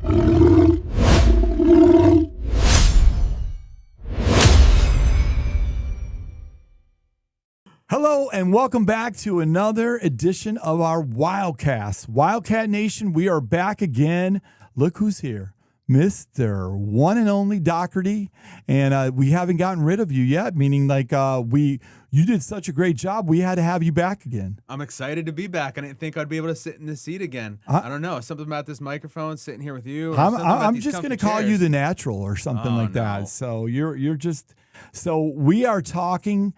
Hello and welcome back to another edition of our Wildcast. Wildcat Nation, we are back again. Look who's here. Mr. One and Only Dougherty. And we haven't gotten rid of you yet, meaning like you did such a great job. We had to have you back again. I'm excited to be back. I didn't think I'd be able to sit in this seat again. I don't know. Something about this microphone, sitting here with you. I'm just going to call you the natural or something like that. So you're just, so we are talking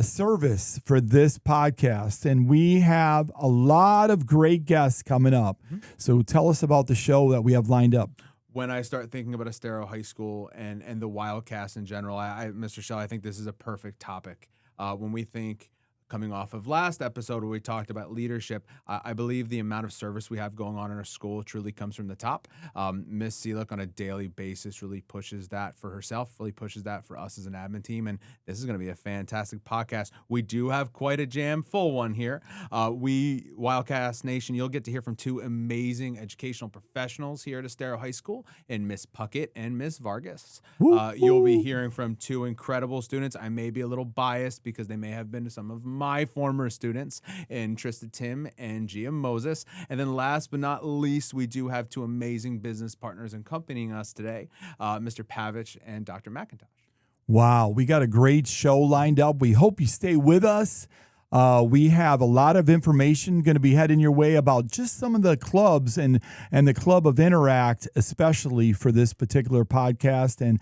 service for this podcast, and we have a lot of great guests coming up. Mm-hmm. So tell us about the show that we have lined up. When I start thinking about Estero High School and the Wildcast in general, Mr. Schell, I think this is a perfect topic. When we think, coming off of last episode where we talked about leadership, I believe the amount of service we have going on in our school truly comes from the top. Miss Seelick on a daily basis really pushes that for herself, really pushes that for us as an admin team, and this is going to be a fantastic podcast. We do have quite a jam-full one here. Wildcast Nation, you'll get to hear from two amazing educational professionals here at Estero High School, in Miss Puckett and Miss Vargas. You'll be hearing from two incredible students. I may be a little biased because they may have been to some of my former students in Trista, Timm, and EP006. And then last but not least, we do have two amazing business partners accompanying us today, Mr. Pavich and Dr. McIntosh. Wow, we got a great show lined up. We hope you stay with us. We have a lot of information going to be heading your way about just some of the clubs and the Club of Interact, especially for this particular podcast. And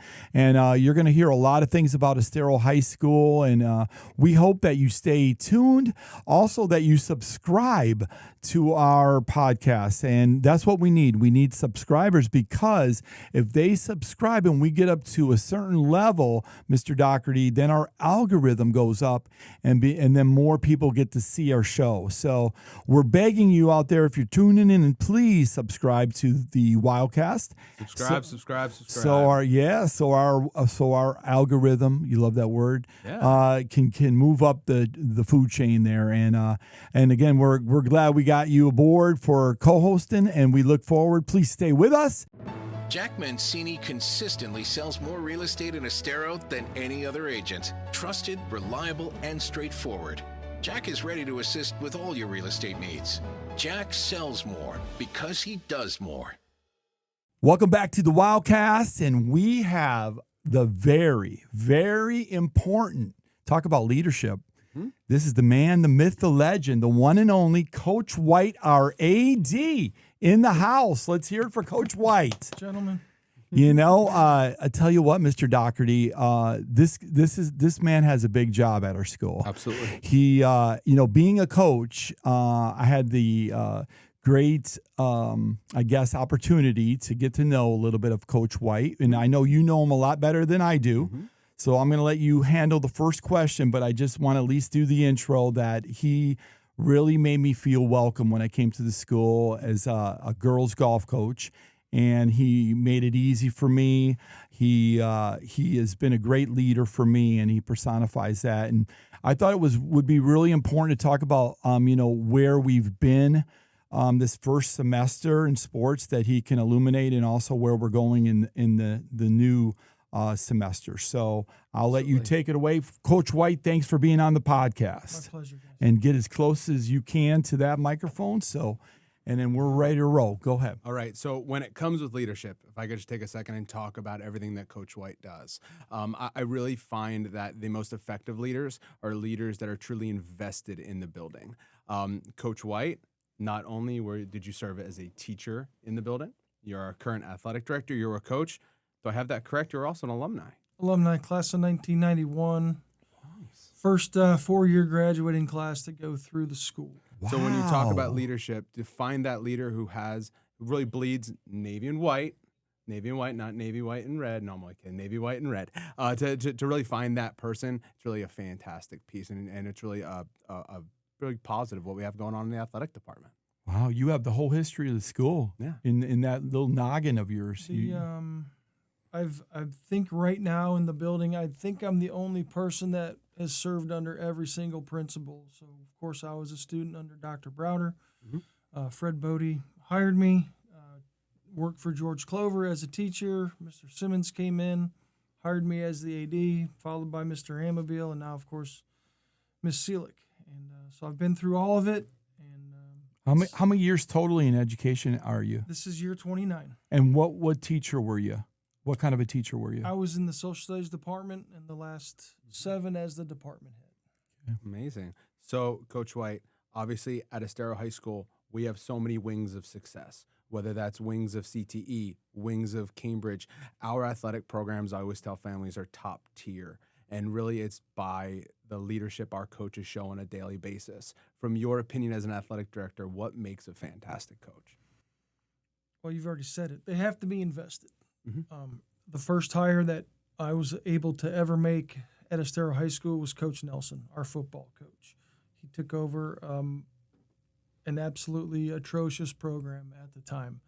you're going to hear a lot of things about Estero High School. And we hope that you stay tuned. Also, that you subscribe to our podcast. And that's what we need. We need subscribers, because if they subscribe and we get up to a certain level, Mr. Dougherty, then our algorithm goes up and then more people get to see our show. So we're begging you out there, if you're tuning in, and please subscribe to the Wildcast. Subscribe. So our algorithm, you love that word, can move up the food chain there. And again, we're glad we got you aboard for co-hosting, and we look forward. Please stay with us. Jack Mancini consistently sells more real estate in Estero than any other agent. Trusted, reliable, and straightforward. Jack is ready to assist with all your real estate needs. Jack sells more because he does more. Welcome back to the Wildcast, and we have the very, very important, talk about leadership. Mm-hmm. This is the man, the myth, the legend, the one and only Coach White, our AD, in the house. Let's hear it for Coach White. Gentlemen. You know, I tell you what, Mr. Dougherty, this man has a big job at our school. Absolutely. He, being a coach, I had the great, opportunity to get to know a little bit of Coach White, and I know you know him a lot better than I do. Mm-hmm. So I'm going to let you handle the first question, but I just want to at least do the intro that he really made me feel welcome when I came to the school as a girls golf coach. And he made it easy for me. He has been a great leader for me, and he personifies that. And I thought it would be really important to talk about, where we've been this first semester in sports that he can illuminate, and also where we're going in the new semester. So I'll let you take it away. Coach White, thanks for being on the podcast. My pleasure, guys. And get as close as you can to that microphone. And then we're ready to roll. Go ahead. All right. So when it comes with leadership, if I could just take a second and talk about everything that Coach White does, I really find that the most effective leaders are leaders that are truly invested in the building. Coach White, not only did you serve as a teacher in the building, you're our current athletic director, you're a coach. Do I have that correct? You're also an alumni. Alumni, class of 1991. Nice. First 4-year graduating class to go through the school. Wow. So when you talk about leadership, to find that leader who really bleeds navy and white, not navy, white, and red. No, I'm only kidding. Navy, white, and red. To really find that person, it's really a fantastic piece, and it's really a really positive what we have going on in the athletic department. Wow, you have the whole history of the school in that little noggin of yours. I think right now in the building, I think I'm the only person that has served under every single principal. So, of course, I was a student under Dr. Browder. Mm-hmm. Fred Bodie hired me. worked for George Clover as a teacher. Mr. Simmons came in, hired me as the AD, followed by Mr. Amabile, and now, of course, Miss Seelick. And so I've been through all of it. And How many years totally in education are you? this is year 29. And what teacher were you? What kind of a teacher were you? I was in the social studies department, and the last 7 as the department head. Amazing. So, Coach White, obviously at Estero High School, we have so many wings of success, whether that's wings of CTE, wings of Cambridge. Our athletic programs, I always tell families, are top tier. And really, it's by the leadership our coaches show on a daily basis. From your opinion as an athletic director, what makes a fantastic coach? Well, you've already said it. They have to be invested. Mm-hmm. The first hire that I was able to ever make at Estero High School was Coach Nelson, our football coach. He took over an absolutely atrocious program at the time,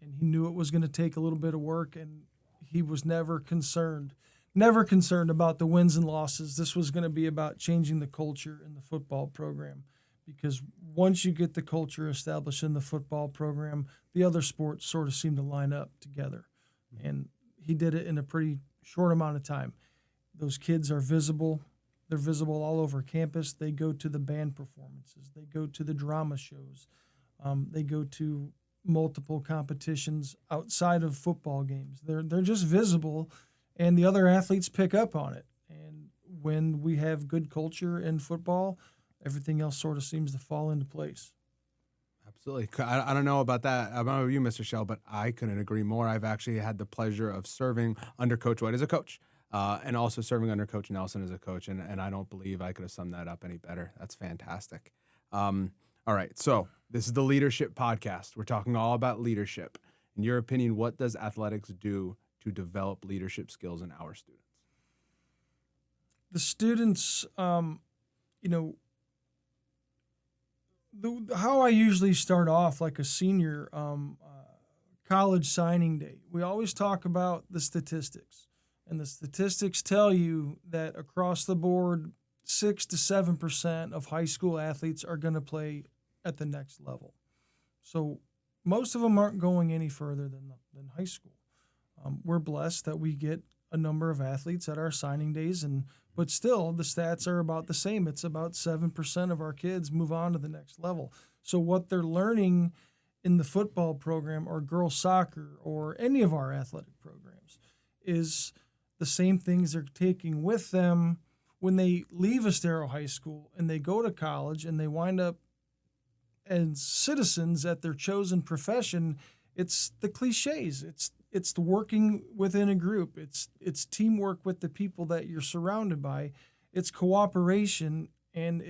and he knew it was going to take a little bit of work, and he was never concerned about the wins and losses. This was going to be about changing the culture in the football program, because once you get the culture established in the football program, the other sports sort of seem to line up together. And he did it in a pretty short amount of time. Those kids are visible. They're visible all over campus. They go to the band performances. They go to the drama shows. They go to multiple competitions outside of football games. They're just visible, and the other athletes pick up on it. And when we have good culture in football, everything else sort of seems to fall into place. Absolutely. I don't know about that. I don't know about you, Mr. Schell, but I couldn't agree more. I've actually had the pleasure of serving under Coach White as a coach, and also serving under Coach Nelson as a coach, and I don't believe I could have summed that up any better. That's fantastic. All right, so this is the Leadership Podcast. We're talking all about leadership. In your opinion, what does athletics do to develop leadership skills in our students? The students, how I usually start off like a senior college signing day, we always talk about the statistics. And the statistics tell you that across the board, 6 to 7% of high school athletes are going to play at the next level. So most of them aren't going any further than high school. We're blessed that we get a number of athletes at our signing days, but still the stats are about the same. It's about 7% of our kids move on to the next level. So what they're learning in the football program or girls soccer or any of our athletic programs is the same things they're taking with them when they leave Estero High School and they go to college and they wind up as citizens at their chosen profession. It's the cliches. It's the working within a group. It's teamwork with the people that you're surrounded by. It's cooperation, and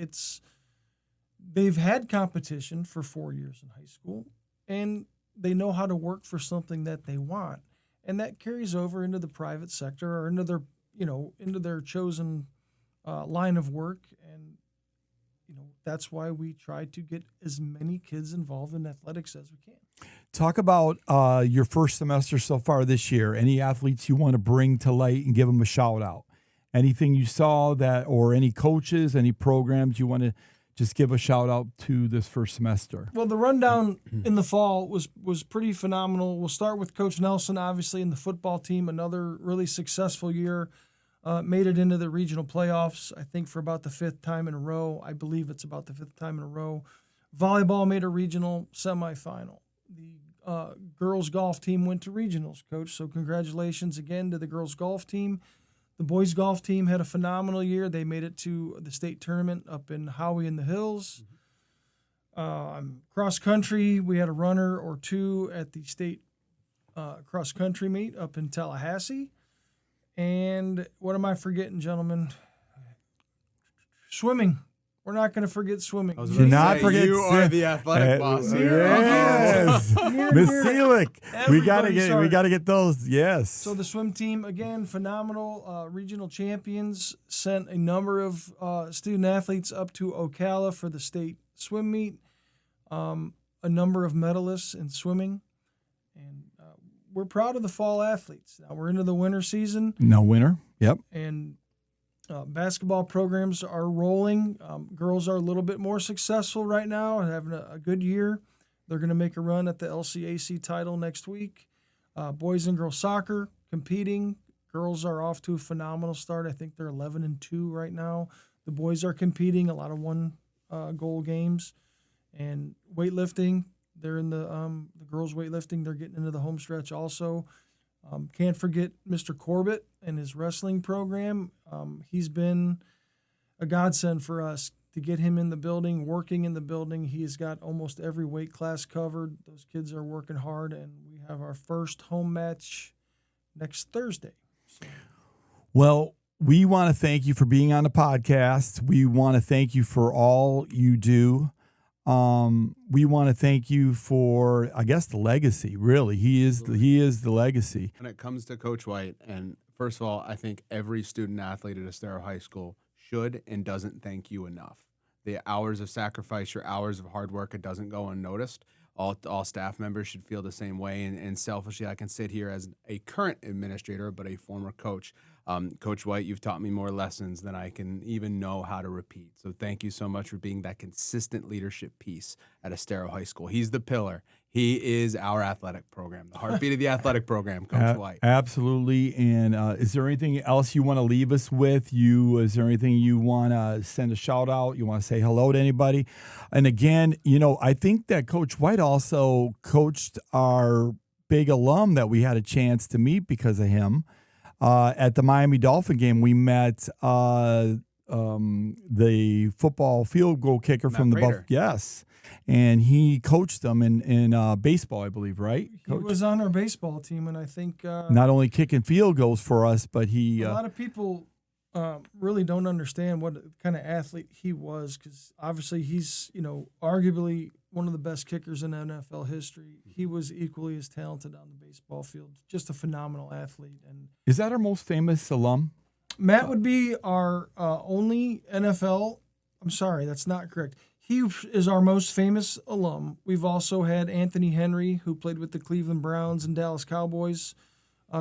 they've had competition for 4 years in high school, and they know how to work for something that they want, and that carries over into the private sector or into their chosen line of work. And that's why we try to get as many kids involved in athletics as we can. Talk about your first semester so far this year. Any athletes you want to bring to light and give them a shout out? Anything you saw or any coaches, any programs you want to just give a shout out to this first semester? Well, the rundown in the fall was pretty phenomenal. We'll start with Coach Nelson, obviously, in the football team. Another really successful year. Made it into the regional playoffs, I think, for about the 5th time in a row. I believe it's about the 5th time in a row. Volleyball made a regional semifinal. The girls golf team went to regionals, Coach, so congratulations again to the girls golf team. The boys golf team had a phenomenal year. They made it to the state tournament up in Howey in the Hills. Cross country, we had a runner or two at the state cross country meet up in Tallahassee. And what am I forgetting, gentlemen? Swimming. We're not going to forget swimming. Do not forget you are the athletic boss. Yes, Miss Seelick. We gotta get those. Yes. So the swim team again, phenomenal. Regional champions, sent a number of student athletes up to Ocala for the state swim meet. A number of medalists in swimming, and we're proud of the fall athletes. Now we're into the winter season. No winter. Yep. And basketball programs are rolling. Girls are a little bit more successful right now and having a good year. They're going to make a run at the LCAC title next week. Boys and girls soccer competing. Girls are off to a phenomenal start. I think they're 11-2 right now. The boys are competing, a lot of one-goal games. And weightlifting, they're in the girls weightlifting. They're getting into the home stretch also. Can't forget Mr. Corbett and his wrestling program. He's been a godsend for us to get him in the building, working in the building. He has got almost every weight class covered. Those kids are working hard, and we have our first home match next Thursday. So. Well, we want to thank you for being on the podcast. We want to thank you for all you do. We want to thank you for, I guess, the legacy. Really, he is the legacy. When it comes to Coach White, and first of all, I think every student athlete at Estero High School should and doesn't thank you enough. The hours of sacrifice, your hours of hard work, it doesn't go unnoticed. All staff members should feel the same way. And selfishly, I can sit here as a current administrator, but a former coach. Coach White, you've taught me more lessons than I can even know how to repeat. So thank you so much for being that consistent leadership piece at Estero High School. He's the pillar. He is our athletic program, the heartbeat of the athletic program, Coach White. Absolutely. And is there anything else you want to leave us with? Is there anything you want to send a shout out? You want to say hello to anybody? And again, I think that Coach White also coached our big alum that we had a chance to meet because of him. At the Miami Dolphin game, we met the football field goal kicker from the Buff. Yes. And he coached them in baseball, I believe, right? Coach? He was on our baseball team, and I think not only kicking field goals for us, but he. A lot of people really don't understand what kind of athlete he was, because obviously he's arguably one of the best kickers in NFL history. He was equally as talented on the baseball field. Just a phenomenal athlete. And is that our most famous alum? Matt would be our only NFL. I'm sorry, that's not correct. He is our most famous alum. We've also had Anthony Henry, who played with the Cleveland Browns and Dallas Cowboys,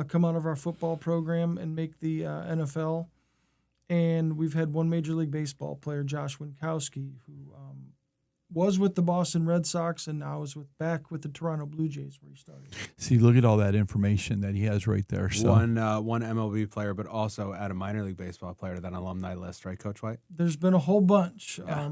come out of our football program and make the NFL. And we've had one Major League Baseball player, Josh Winkowski, who was with the Boston Red Sox and now is back with the Toronto Blue Jays, where he started. See, look at all that information that he has right there. So. One MLB player, but also at a minor league baseball player to that alumni list, right, Coach White? There's been a whole bunch. I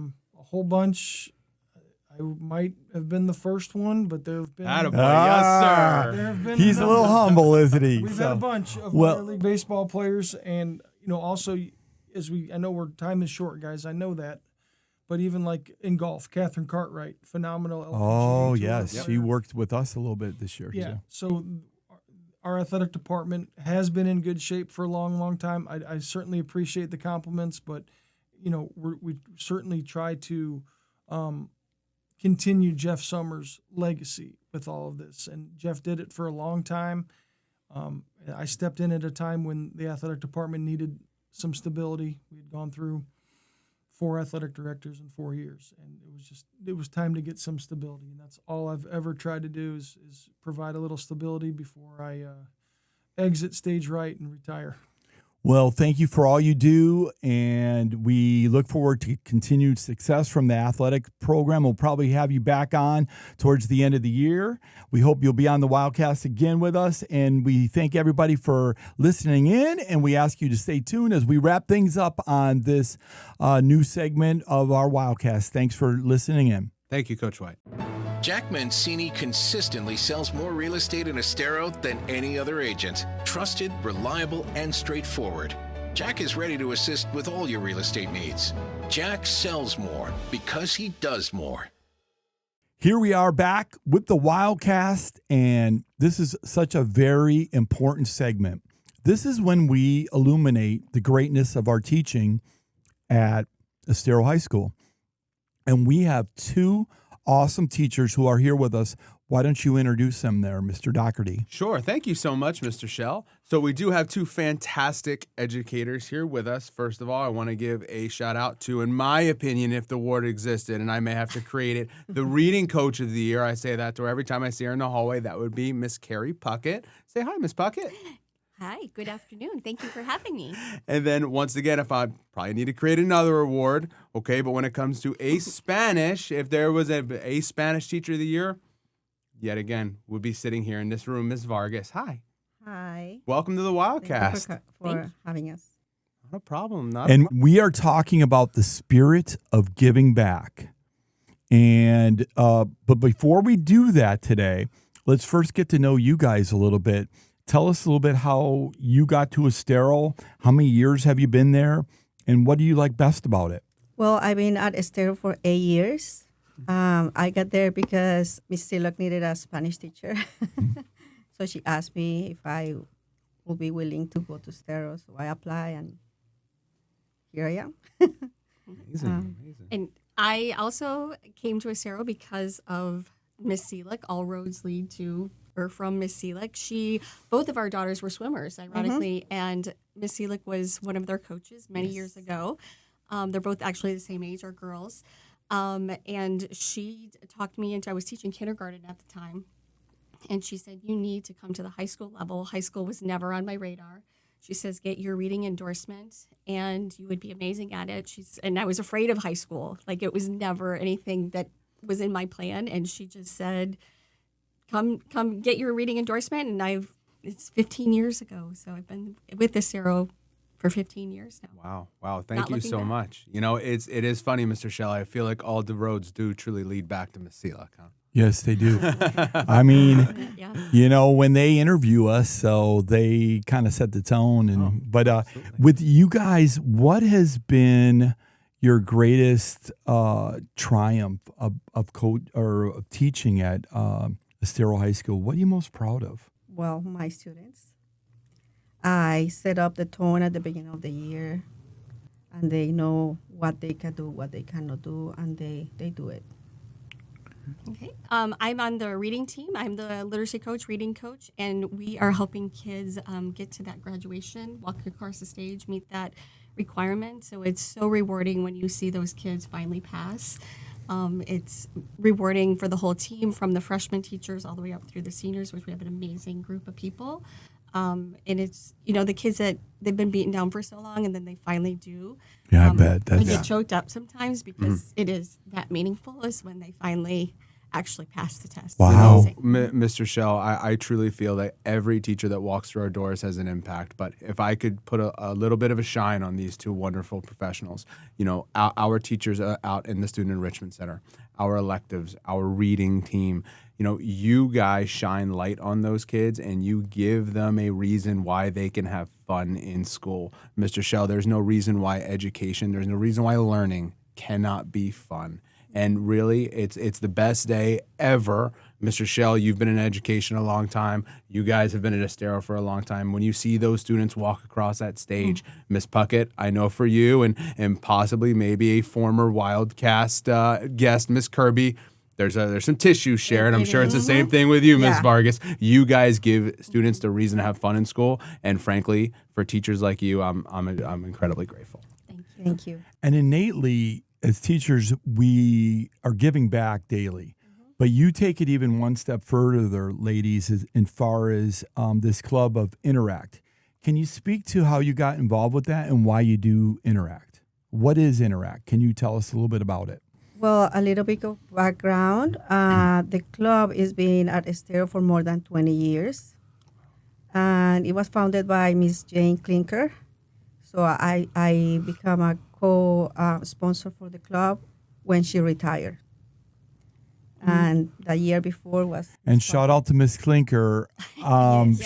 might have been the first one, but there have been. Attaboy, yes, sir. There have been He's a little humble, isn't he? We've had a bunch of minor league baseball players, and also I know time is short, guys. I know that. But even like in golf, Catherine Cartwright, phenomenal. Oh, yes. She worked with us a little bit this year. Yeah. So our athletic department has been in good shape for a long, long time. I certainly appreciate the compliments, but, we certainly try to continue Jeff Summers' legacy with all of this. And Jeff did it for a long time. I stepped in at a time when the athletic department needed some stability. We had gone through 4 athletic directors in 4 years, and it was time to get some stability, and that's all I've ever tried to do is provide a little stability before I exit stage right and retire. Well, thank you for all you do, and we look forward to continued success from the athletic program. We'll probably have you back on towards the end of the year. We hope you'll be on the Wildcast again with us, and we thank everybody for listening in, and we ask you to stay tuned as we wrap things up on this new segment of our Wildcast. Thanks for listening in. Thank you, Coach White. Jack Mancini consistently sells more real estate in Estero than any other agent. Trusted, reliable, and straightforward. Jack is ready to assist with all your real estate needs. Jack sells more because he does more. Here we are back with the Wildcast, and this is such a very important segment. This is when we illuminate the greatness of our teaching at Estero High School. And we have 2 awesome teachers who are here with us. Why don't you introduce them there, Mr. Dougherty? Sure. Thank you so much, Mr. Schell. So we do have 2 fantastic educators here with us. First of all, I want to give a shout out to, in my opinion, if the award existed, and I may have to create it, the reading coach of the year. I say that to her every time I see her in the hallway. That would be Miss Carrie Puckett. Say hi, Miss Puckett. Hi, good afternoon. Thank you for having me. And then once again, if I probably need to create another award, okay, but when it comes to A Spanish, if there was a Spanish teacher of the year, yet again, would be sitting here in this room, Ms. Vargas. Hi. Hi. Welcome to the Wildcast. Thank you for having us. No problem. And we are talking about the spirit of giving back. And but before we do that today, let's first get to know you guys a little bit. Tell us a little bit how you got to Estero. How many years have you been there? And what do you like best about it? Well, I've been at Estero for 8 years. I got there because Miss Sillock needed a Spanish teacher. So she asked me if I would be willing to go to Estero. So I apply, and here I am. Amazing. And I also came to Estero because of Miss Sillock. All roads lead to or from Miss Sillock. Both of our daughters were swimmers, ironically, and Miss Sillock was one of their coaches many years ago. They're both actually the same age, our girls. And she talked me into, I was teaching kindergarten at the time, and she said, you need to come to the high school level. High school was never on my radar. She says, get your reading endorsement, and you would be amazing at it. And I was afraid of high school. Like, it was never anything that was in my plan. And she just said, come get your reading endorsement. And it's 15 years ago. So I've been with Estero for 15 years now. Wow. Thank you so much. You know, it is funny, Mr. Schell. I feel like all the roads do truly lead back to Miss Sillock, huh? Yes, they do. I mean, Yeah. you know, when they interview us, so they kind of set the tone. And but with you guys, what has been your greatest triumph of coach or of teaching at Estero High School? What are you most proud of? Well, my students. I set up the tone at the beginning of the year, and they know what they can do, what they cannot do, and they do it. Okay. I'm on the reading team. I'm the literacy coach, reading coach, and we are helping kids get to that graduation, walk across the stage, meet that requirement. So it's so rewarding when you see those kids finally pass. It's rewarding for the whole team, from the freshman teachers all the way up through the seniors, which we have an amazing group of people. And it's, the kids that they've been beaten down for so long, and then they finally do. Yeah, I bet. I get choked up sometimes because it is that meaningful is when they finally actually pass the test. Wow. Mr. Schell, I truly feel that every teacher that walks through our doors has an impact. But if I could put a little bit of a shine on these two wonderful professionals, our teachers out in the Student Enrichment Center, our electives, our reading team, you guys shine light on those kids, and you give them a reason why they can have fun in school. Mr. Schell, there's no reason why there's no reason why learning cannot be fun. And really, it's the best day ever. Mr. Schell, you've been in education a long time. You guys have been at Estero for a long time. When you see those students walk across that stage, Miss Puckett, I know for you and possibly maybe a former Wildcast guest, Miss Kirby, there's some tissue shared. I'm sure it's the same thing with you, Miss Vargas. You guys give students the reason to have fun in school, and frankly, for teachers like you, I'm incredibly grateful. Thank you. And innately, as teachers, we are giving back daily. But you take it even one step further, ladies, as far as this club of Interact. Can you speak to how you got involved with that and why you do Interact? What is Interact? Can you tell us a little bit about it? Well, a little bit of background. The club has been at Estero for more than 20 years. And it was founded by Miss Jane Klinker. So I become a co-sponsor for the club when she retired. And the year before was... And shout out to Miss Klinker.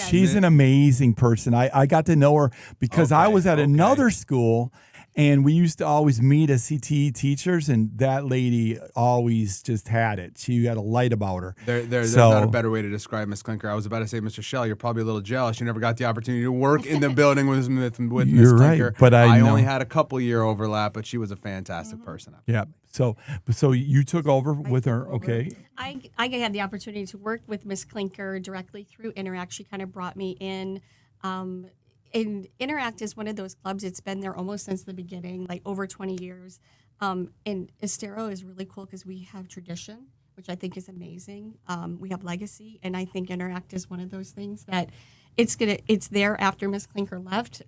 She's an amazing person. I got to know her because I was at another school, and we used to always meet as CTE teachers, and that lady always just had it. She had a light about her. There's not a better way to describe Miss Klinker. I was about to say, Mr. Schell, you're probably a little jealous. You never got the opportunity to work in the building with Miss Klinker. Right, but I know. only had a couple-year overlap, but she was a fantastic person. Yeah. So you took over with her, okay? I had the opportunity to work with Miss Klinker directly through Interact. She kind of brought me in. And Interact is one of those clubs. It's been there almost since the beginning, like over 20 years. And Estero is really cool because we have tradition, which I think is amazing. We have legacy, and I think Interact is one of those things that it's there after Miss Klinker left.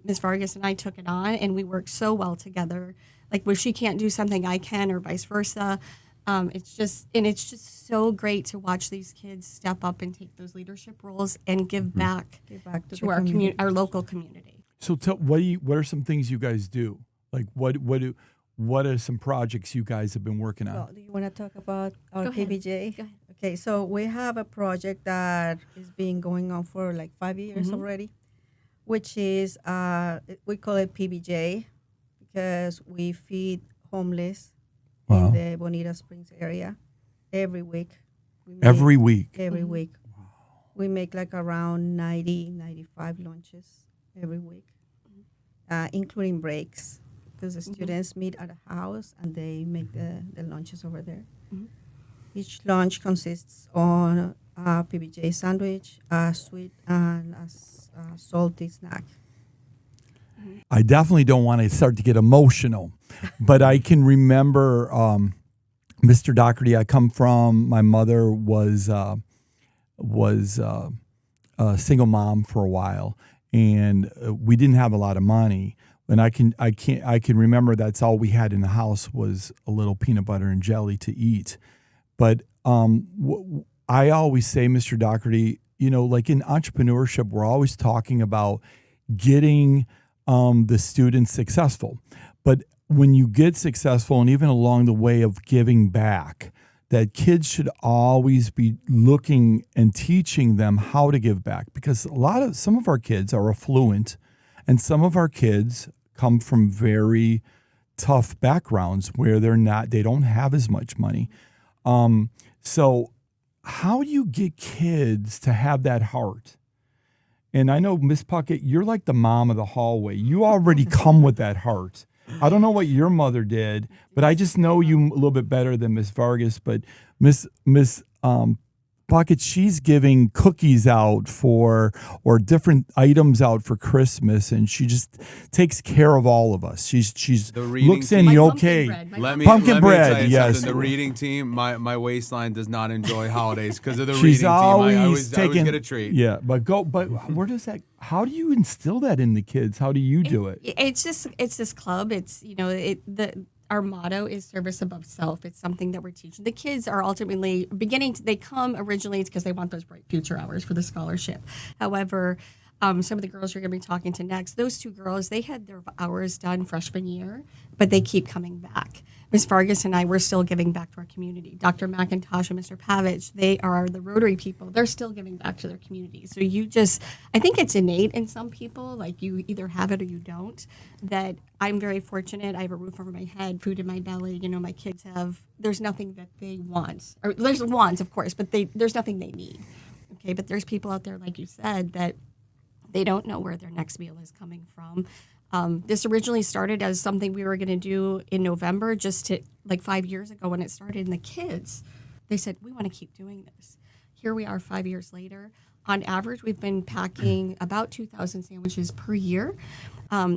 Miss Vargas and I took it on, and we work so well together. Like, where she can't do something, I can, or vice versa. It's just so great to watch these kids step up and take those leadership roles and give back to our community, our local community. So what are some things you guys do? Like what are some projects you guys have been working on? Well, do you want to talk about our Go ahead. PBJ? Go ahead. Okay, so we have a project that is been going on for like 5 years already, which is we call it PBJ because we feed homeless Wow. in the Bonita Springs area every week. Every week. Every week. We make like around 95 lunches every week, including breaks, because the students meet at a house and they make the lunches over there. Each lunch consists on a PBJ sandwich, a sweet and a salty snack. I definitely don't want to start to get emotional, but I can remember Mr. Dougherty. I come from, my mother was a single mom for a while, and we didn't have a lot of money. And I can remember that's all we had in the house was a little peanut butter and jelly to eat. But I always say, Mr. Dougherty, like in entrepreneurship, we're always talking about getting the students successful. But when you get successful, and even along the way of giving back, that kids should always be looking and teaching them how to give back, because some of our kids are affluent, and some of our kids come from very tough backgrounds where they don't have as much money. So how do you get kids to have that heart? And I know, Miss Puckett, you're like the mom of the hallway. You already come with that heart. I don't know what your mother did, but I just know you a little bit better than Miss Vargas. But Miss Puckett, she's giving cookies out or different items out for Christmas, and she just takes care of all of us. She's The reading looks in team- you My okay. pumpkin bread, Let me Pumpkin let me bread, tell you yes. something. The reading team, my waistline does not enjoy holidays because of the She's reading team. always I always taking get a treat. Yeah, but where does that? How do you instill that in the kids? How do you do it? It's this club. It's our motto is service above self. It's something that we're teaching. The kids are ultimately they come originally because they want those bright future hours for the scholarship. However, some of the girls you're going to be talking to next, those two girls, they had their hours done freshman year, but they keep coming back. Ms. Vargas and I, we're still giving back to our community. Dr. McIntosh and Mr. Pavich, they are the Rotary people. They're still giving back to their community. So I think it's innate in some people, like you either have it or you don't, that I'm very fortunate. I have a roof over my head, food in my belly. My kids there's nothing that they want. Or there's wants, of course, but there's nothing they need. Okay, but there's people out there, like you said, that they don't know where their next meal is coming from. This originally started as something we were going to do in November, just to 5 years ago when it started. And the kids, they said, we want to keep doing this. Here we are 5 years later. On average, we've been packing about 2,000 sandwiches per year.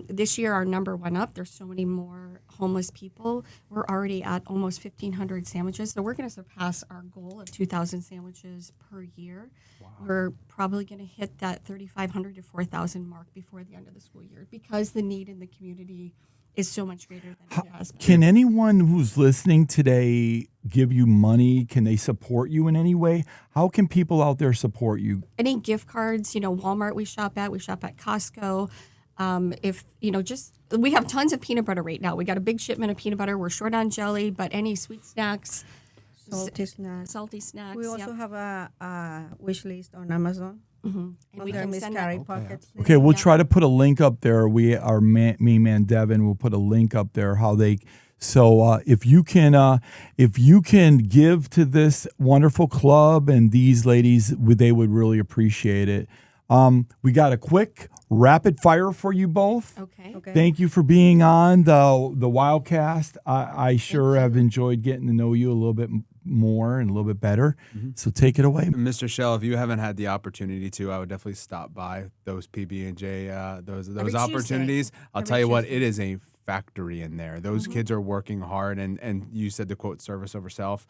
This year, our number went up. There's so many more homeless people. We're already at almost 1,500 sandwiches. So we're going to surpass our goal of 2,000 sandwiches per year. Wow. We're probably going to hit that 3,500 to 4,000 mark before the end of the school year because the need in the community is so much greater than it has been. Can anyone who's listening today give you money? Can they support you in any way? How can people out there support you? Any gift cards, Walmart we shop at Costco. We have tons of peanut butter right now. We got a big shipment of peanut butter. We're short on jelly, but any sweet snacks, salty snacks. We also have a wish list on Amazon. Mm-hmm. And we can Miss send Carrie that. Puckett. Okay, we'll try to put a link up there. Me man Devin will put a link up there if you can give to this wonderful club and these ladies, they would really appreciate it. We got a quick rapid fire for you both. Okay. Thank you for being on the Wildcast. I sure have enjoyed getting to know you a little bit more and a little bit better. Mm-hmm. So take it away. Mr. Schell, if you haven't had the opportunity to, I would definitely stop by those PB&J, those opportunities. I'll tell you what, it is a factory in there. Those kids are working hard, and you said the quote, service over self.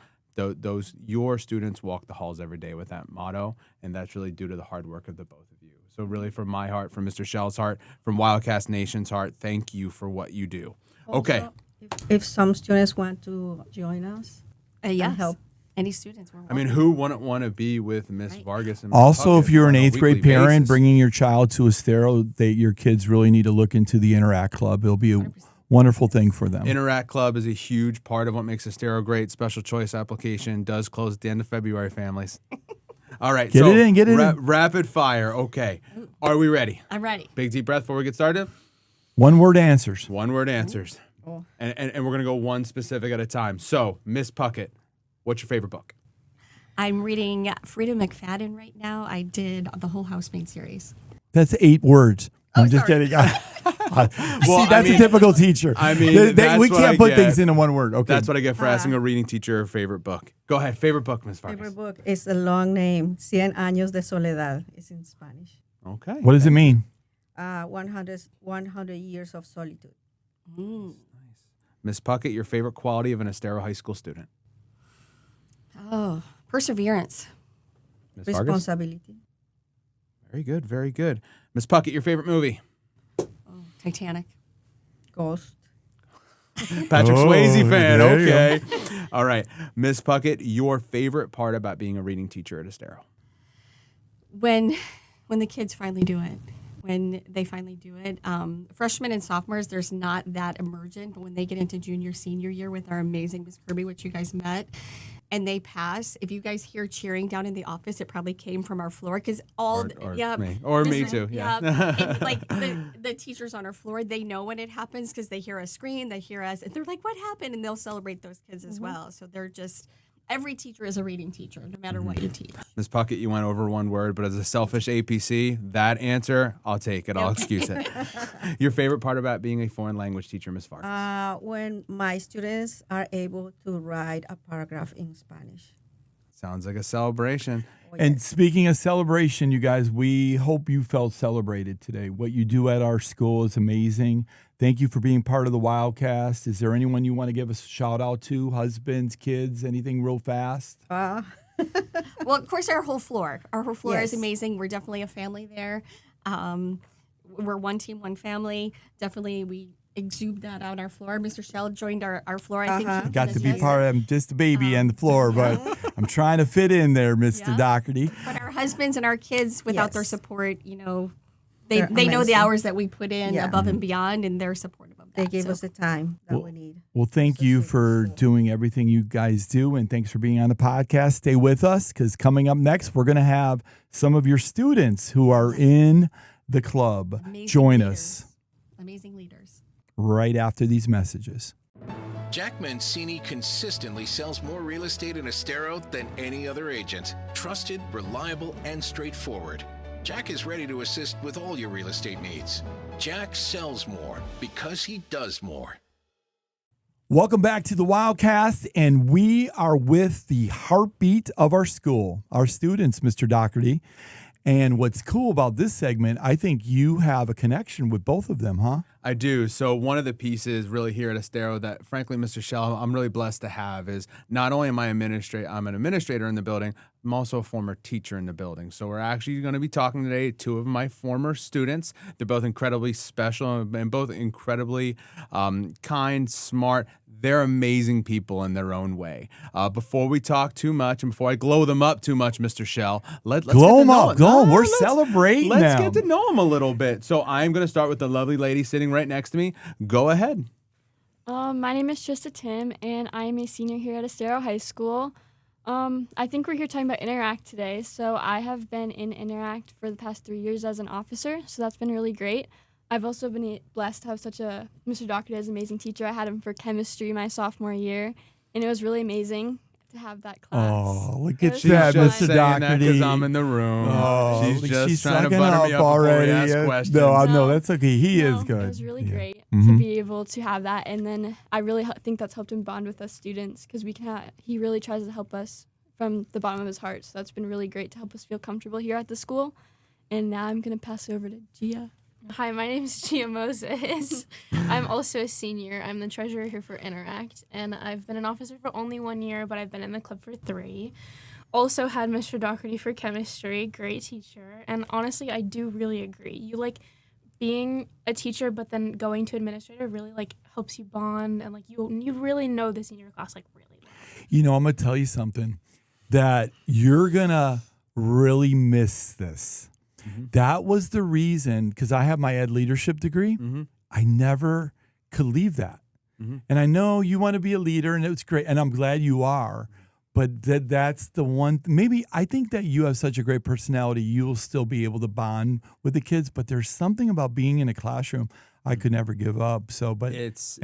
Your students walk the halls every day with that motto, and that's really due to the hard work of the both of you. So really, from my heart, from Mr. Schell's heart, from Wildcast Nation's heart, thank you for what you do. Okay. Also, if some students want to join us, Yes. help. Any students. I mean, who wouldn't want to be with Miss Right. Vargas and Miss Also, if Puckett you're an on a 8th grade weekly parent basis? bringing your child to Estero, your kids really need to look into the Interact Club. It'll be a 100%. wonderful thing for them. Interact Club is a huge part of what makes Estero great. Special choice application does close at the end of February, families. All right. Get it in, get it in. Rapid fire. Okay. Are we ready? I'm ready. Big deep breath before we get started. One word answers. One word answers. Oh. And we're going to go one specific at a time. So, Miss Puckett, what's your favorite book? I'm reading Frida McFadden right now. I did the whole Housemaid series. That's 8 words. I'm just sorry. kidding. Well, See, that's a typical teacher. I mean, that's we what can't I put get. things into one word. Okay. That's what I get for asking a reading teacher her favorite book. Go ahead. Favorite book, Miss Vargas. Favorite book is a long name, Cien Años de Soledad. It's in Spanish. Okay. What does it mean? 100 years of solitude. Miss Puckett, your favorite quality of an Estero High School student? Oh, perseverance. Miss Vargas? Responsibility. Very good. Very good. Miss Puckett, your favorite movie? Titanic. Ghost. Patrick Oh, Swayze fan. there you go. Okay. All right. Miss Puckett, your favorite part about being a reading teacher at Estero? When the kids finally do it. When they finally do it. Freshmen and sophomores, there's not that immersion, but when they get into junior, senior year with our amazing Miss Kirby, which you guys met, and they pass, if you guys hear cheering down in the office, it probably came from our floor because all Or yeah, me. Or me this- too. Yeah. and, like the teachers on our floor, they know when it happens because they hear us scream, they hear us, and they're like, "What happened?" And they'll celebrate those kids as well. So they're just every teacher is a reading teacher, no matter what you teach. Miss Puckett, you went over one word, but as a selfish APC, that answer, I'll take it. I'll excuse it. Your favorite part about being a foreign language teacher, Miss Vargas? When my students are able to write a paragraph in Spanish. Sounds like a celebration. And speaking of celebration, you guys, we hope you felt celebrated today. What you do at our school is amazing. Thank you for being part of the Wildcast. Is there anyone you want to give a shout out to? Husbands, kids, anything real fast? Well, of course, our whole floor. Our whole floor is Yes. amazing. We're definitely a family there. We're one team, one family. Definitely, we exude that out on our floor. Mr. Schell joined our floor. I think he Got to be attest. part of. I'm just a baby on the floor, but I'm trying to fit in there, Mr. Yeah. Dougherty. But our husbands and our kids, without their Yes. support, they They're know the amazing. hours that we put in Yeah. above and beyond, and they're supportive of that. They gave So us the time that we need. Well, thank you for doing everything you guys do, and thanks for being on the podcast. Stay with us because coming up next, we're going to have some of your students who are in the club amazing join leaders. us Amazing leaders. right after these messages. Jack Mancini consistently sells more real estate in Estero than any other agent. Trusted, reliable, and straightforward. Jack is ready to assist with all your real estate needs. Jack sells more because he does more. Welcome back to the Wildcast, and we are with the heartbeat of our school, our students, Mr. Dougherty. And what's cool about this segment, I think you have a connection with both of them, huh? I do. So one of the pieces really here at Estero that, frankly, Mr. Schell, I'm really blessed to have is not only am I'm an administrator in the building, I'm also a former teacher in the building. So we're actually going to be talking today to 2 of my former students. They're both incredibly special and both incredibly kind, smart. They're amazing people in their own way. Before we talk too much and before I glow them up too much, Mr. Schell, let's Glow get to them know up. it. Glow 'em. No, We're let's- celebrating Let's them. get to know them a little bit. So I'm going to start with the lovely lady sitting right next to me. Go ahead. My name is Trista Timm, and I am a senior here at Estero High School. I think we're here talking about Interact today. So I have been in Interact for the past 3 years as an officer, so that's been really great. I've also been blessed to have Mr. Dougherty as an amazing teacher. I had him for chemistry my sophomore year, and it was really amazing to have that class. Oh, look It at was that, so fun. Mr. Saying that Dougherty. because I'm in the room. Oh, she's look, just she's trying to sucking butter up me up already. before we ask questions. No, No. that's okay. He No, is good. It was really Yeah. great Mhm. to be able to have that, and then I really think that's helped him bond with us students because he really tries to help us from the bottom of his heart. So that's been really great to help us feel comfortable here at the school. And now I'm gonna pass it over to Gia. Hi, my name is Gia Moses. I'm also a senior. I'm the treasurer here for Interact, and I've been an officer for only 1 year, but I've been in the club for 3. Also had Mr. Dougherty for chemistry, great teacher, and honestly, I do really agree. You like being a teacher, but then going to administrator really like helps you bond, and like you really know the senior class like really well. I'm going to tell you something that you're going to really miss this. That was the reason, because I have my ed leadership degree. I never could leave that. And I know you want to be a leader, and it's great, and I'm glad you are. But that's the one. Maybe I think that you have such a great personality, you'll still be able to bond with the kids. But there's something about being in a classroom I could never give up. So, but it's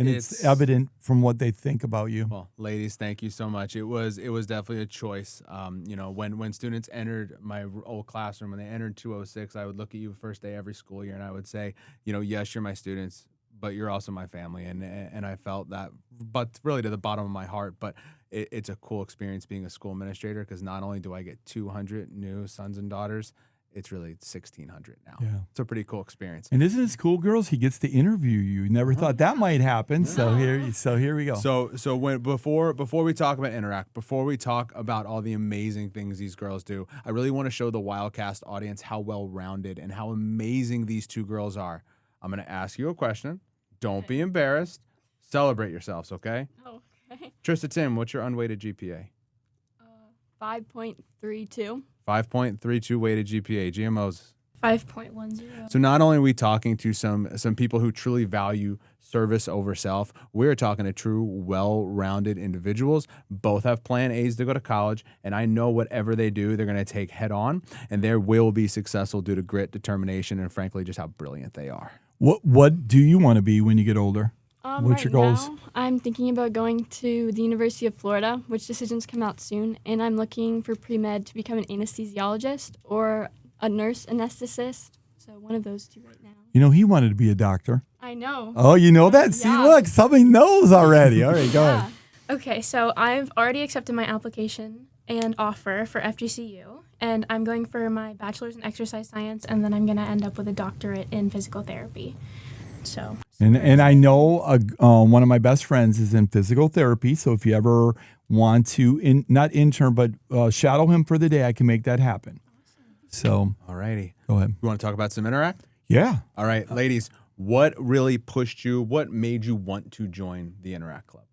evident from what they think about you. Well, ladies, thank you so much. It was definitely a choice. When students entered my old classroom, when they entered 206, I would look at you first day every school year, and I would say, yes, you're my students, but you're also my family. And I felt that, but really to the bottom of my heart. But it's a cool experience being a school administrator, because not only do I get 200 new sons and daughters, it's really 1,600 now. Yeah. It's a pretty cool experience. And isn't it cool, girls? He gets to interview you. Never thought that might happen. So here we go. So before we talk about Interact, before we talk about all the amazing things these girls do, I really want to show the Wildcast audience how well-rounded and how amazing these two girls are. I'm going to ask you a question. Don't be embarrassed. Celebrate yourselves, okay? Oh, okay. Trista, Timm, what's your unweighted GPA? 5.32. 5.32 weighted GPA. GMOs. 5.10. So not only are we talking to some people who truly value service over self, we're talking to true, well-rounded individuals. Both have plan A's to go to college, and I know whatever they do, they're going to take head on, and they will be successful due to grit, determination, and frankly, just how brilliant they are. What do you want to be when you get older? What's your goals? Now, I'm thinking about going to the University of Florida, which decisions come out soon, and I'm looking for pre-med to become an anesthesiologist or a nurse anesthetist. So one of those two right now. He wanted to be a doctor. I know. Oh, you know that? See, look, somebody knows already. All right, go ahead. Okay, so I've already accepted my application and offer for FGCU, and I'm going for my bachelor's in exercise science, and then I'm going to end up with a doctorate in physical therapy. So. And I know one of my best friends is in physical therapy. So if you ever want to, not intern, but shadow him for the day, I can make that happen. Awesome. So. All righty. Go ahead. You want to talk about some Interact? Yeah. All right, ladies, what really pushed you? What made you want to join the Interact Club?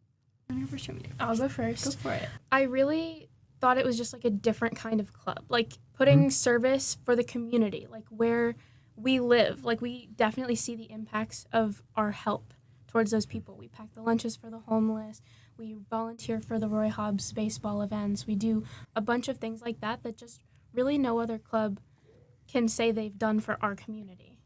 I'll go first. Go for it. I really thought it was just like a different kind of club, like putting service for the community, like where we live. Like we definitely see the impacts of our help towards those people. We pack the lunches for the homeless. We volunteer for the Roy Hobbs baseball events. We do a bunch of things like that just really no other club can say they've done for our community.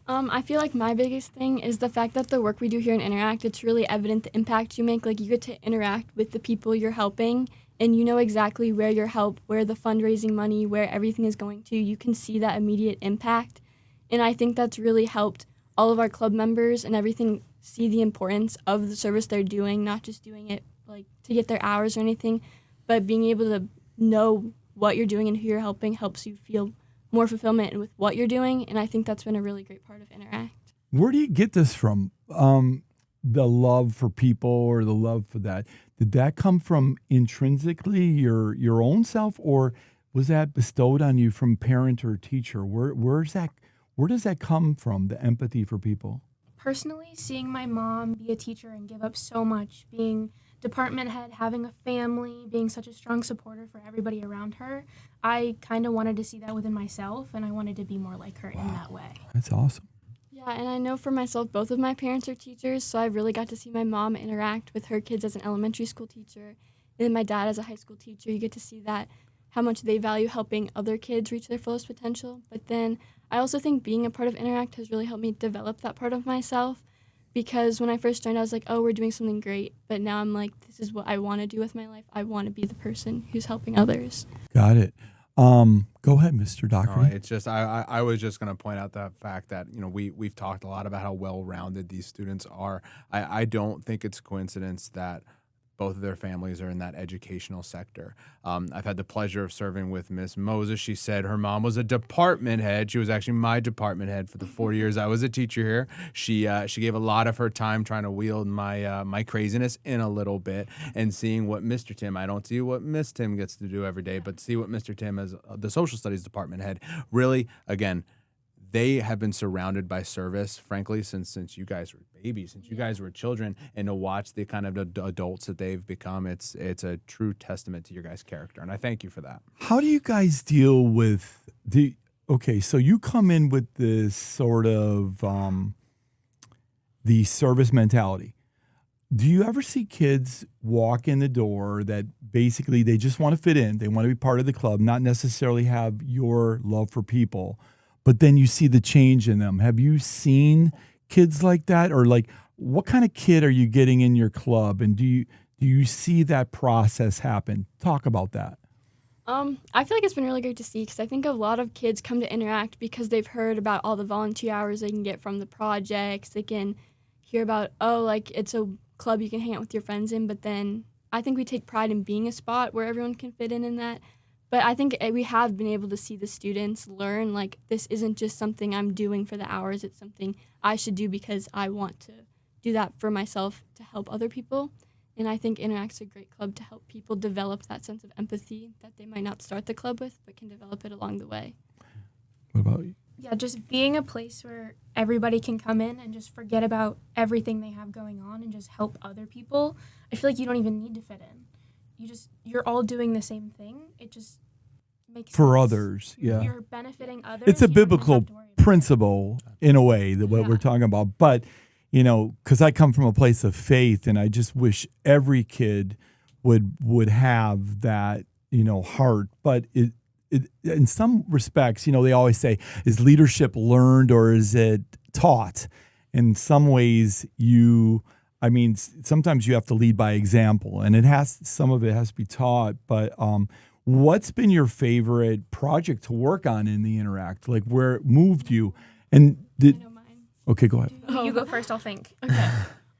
I feel like my biggest thing is the fact that the work we do here in Interact, it's really evident the impact you make. Like you get to interact with the people you're helping, and you know exactly where your help, where the fundraising money, where everything is going to. You can see that immediate impact. And I think that's really helped all of our club members and everything see the importance of the service they're doing, not just doing it like to get their hours or anything, but being able to know what you're doing and who you're helping helps you feel more fulfillment with what you're doing. And I think that's been a really great part of Interact. Where do you get this from? The love for people or the love for that? Did that come from intrinsically your own self, or was that bestowed on you from parent or teacher? Where does that come from, the empathy for people? Personally, seeing my mom be a teacher and give up so much, being department head, having a family, being such a strong supporter for everybody around her, I kind of wanted to see that within myself, and I wanted to be more like her in that way. That's awesome. Yeah, and I know for myself, both of my parents are teachers, so I really got to see my mom interact with her kids as an elementary school teacher, and then my dad as a high school teacher. You get to see that, how much they value helping other kids reach their fullest potential. But then I also think being a part of Interact has really helped me develop that part of myself, because when I first joined, I was like, oh, we're doing something great. But now I'm like, this is what I want to do with my life. I want to be the person who's helping others. Got it. Go ahead, Mr. Dougherty. It's just I was just going to point out the fact that we've talked a lot about how well-rounded these students are. I don't think it's coincidence that both of their families are in that educational sector. I've had the pleasure of serving with Miss Moses. She said her mom was a department head. She was actually my department head for the 4 years I was a teacher here. She gave a lot of her time trying to wield my craziness in a little bit, and seeing what Mr. Timm, I don't see what Miss Timm gets to do every day, but see what Mr. Timm as the social studies department head. Really, again, they have been surrounded by service, frankly, since you guys were babies, since you guys were children, and to watch the kind of adults that they've become, it's a true testament to your guys' character, and I thank you for that. How do you guys deal with okay, so you come in with this sort of the service mentality. Do you ever see kids walk in the door that basically they just want to fit in, they want to be part of the club, not necessarily have your love for people, but then you see the change in them? Have you seen kids like that? Or like, what kind of kid are you getting in your club? And do you see that process happen? Talk about that. I feel like it's been really great to see because I think a lot of kids come to Interact because they've heard about all the volunteer hours they can get from the projects. They can hear about, like it's a club you can hang out with your friends in, but then I think we take pride in being a spot where everyone can fit in that. But I think we have been able to see the students learn, like, this isn't just something I'm doing for the hours. It's something I should do because I want to do that for myself to help other people. And I think Interact's a great club to help people develop that sense of empathy that they might not start the club with, but can develop it along the way. What about you? Yeah, just being a place where everybody can come in and just forget about everything they have going on and just help other people. I feel like you don't even need to fit in. You're all doing the same thing. It just makes For sense. others, yeah. You're benefiting others. It's a You don't even biblical have to worry about it. principle in a way that what we're talking about. But, because I come from a place of faith, and I just wish every kid would have that, heart. But it in some respects, they always say, is leadership learned or is it taught? In some ways, sometimes you have to lead by example, and some of it has to be taught. But what's been your favorite project to work on in the Interact? Like, where it moved you? And I know mine. Okay, go ahead. You go first, I'll think. Okay.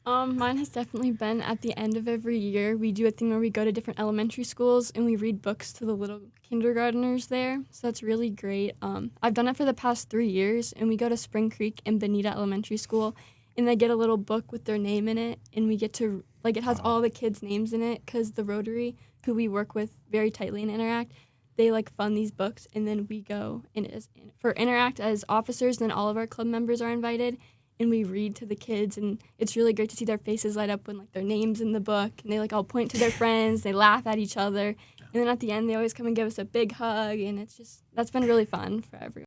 Mine has definitely been at the end of every year. We do a thing where we go to different elementary schools and we read books to the little kindergartners there. So that's really great. I've done it for the past 3 years, and we go to Spring Creek and Bonita Elementary School, and they get a little book with their name in it, and we get to, it has all the kids' names in it because the Rotary, who we work with very tightly in Interact, they fund these books, and then we go for Interact as officers. Then all of our club members are invited, and we read to the kids, and it's really great to see their faces light up when their name's in the book, and they all point to their friends, they laugh at each other, and then at the end they always come and give us a big hug, and that's been really fun for everyone.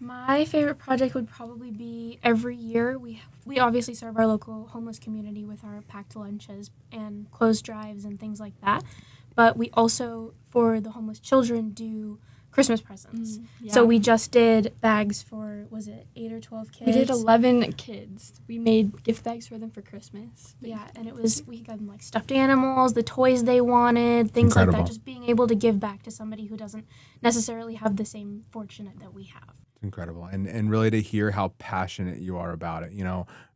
My favorite project would probably be every year we obviously serve our local homeless community with our packed lunches and clothes drives and things like that. But we also, for the homeless children, do Christmas presents. Yeah. So we just did bags for, was it 8 or 12 kids? We did 11 kids. We made gift bags for them for Christmas. Yeah, and we got them stuffed animals, the toys they wanted, things like that. Just being able to give back to somebody who doesn't necessarily have the same fortune that we have. Incredible. And really to hear how passionate you are about it.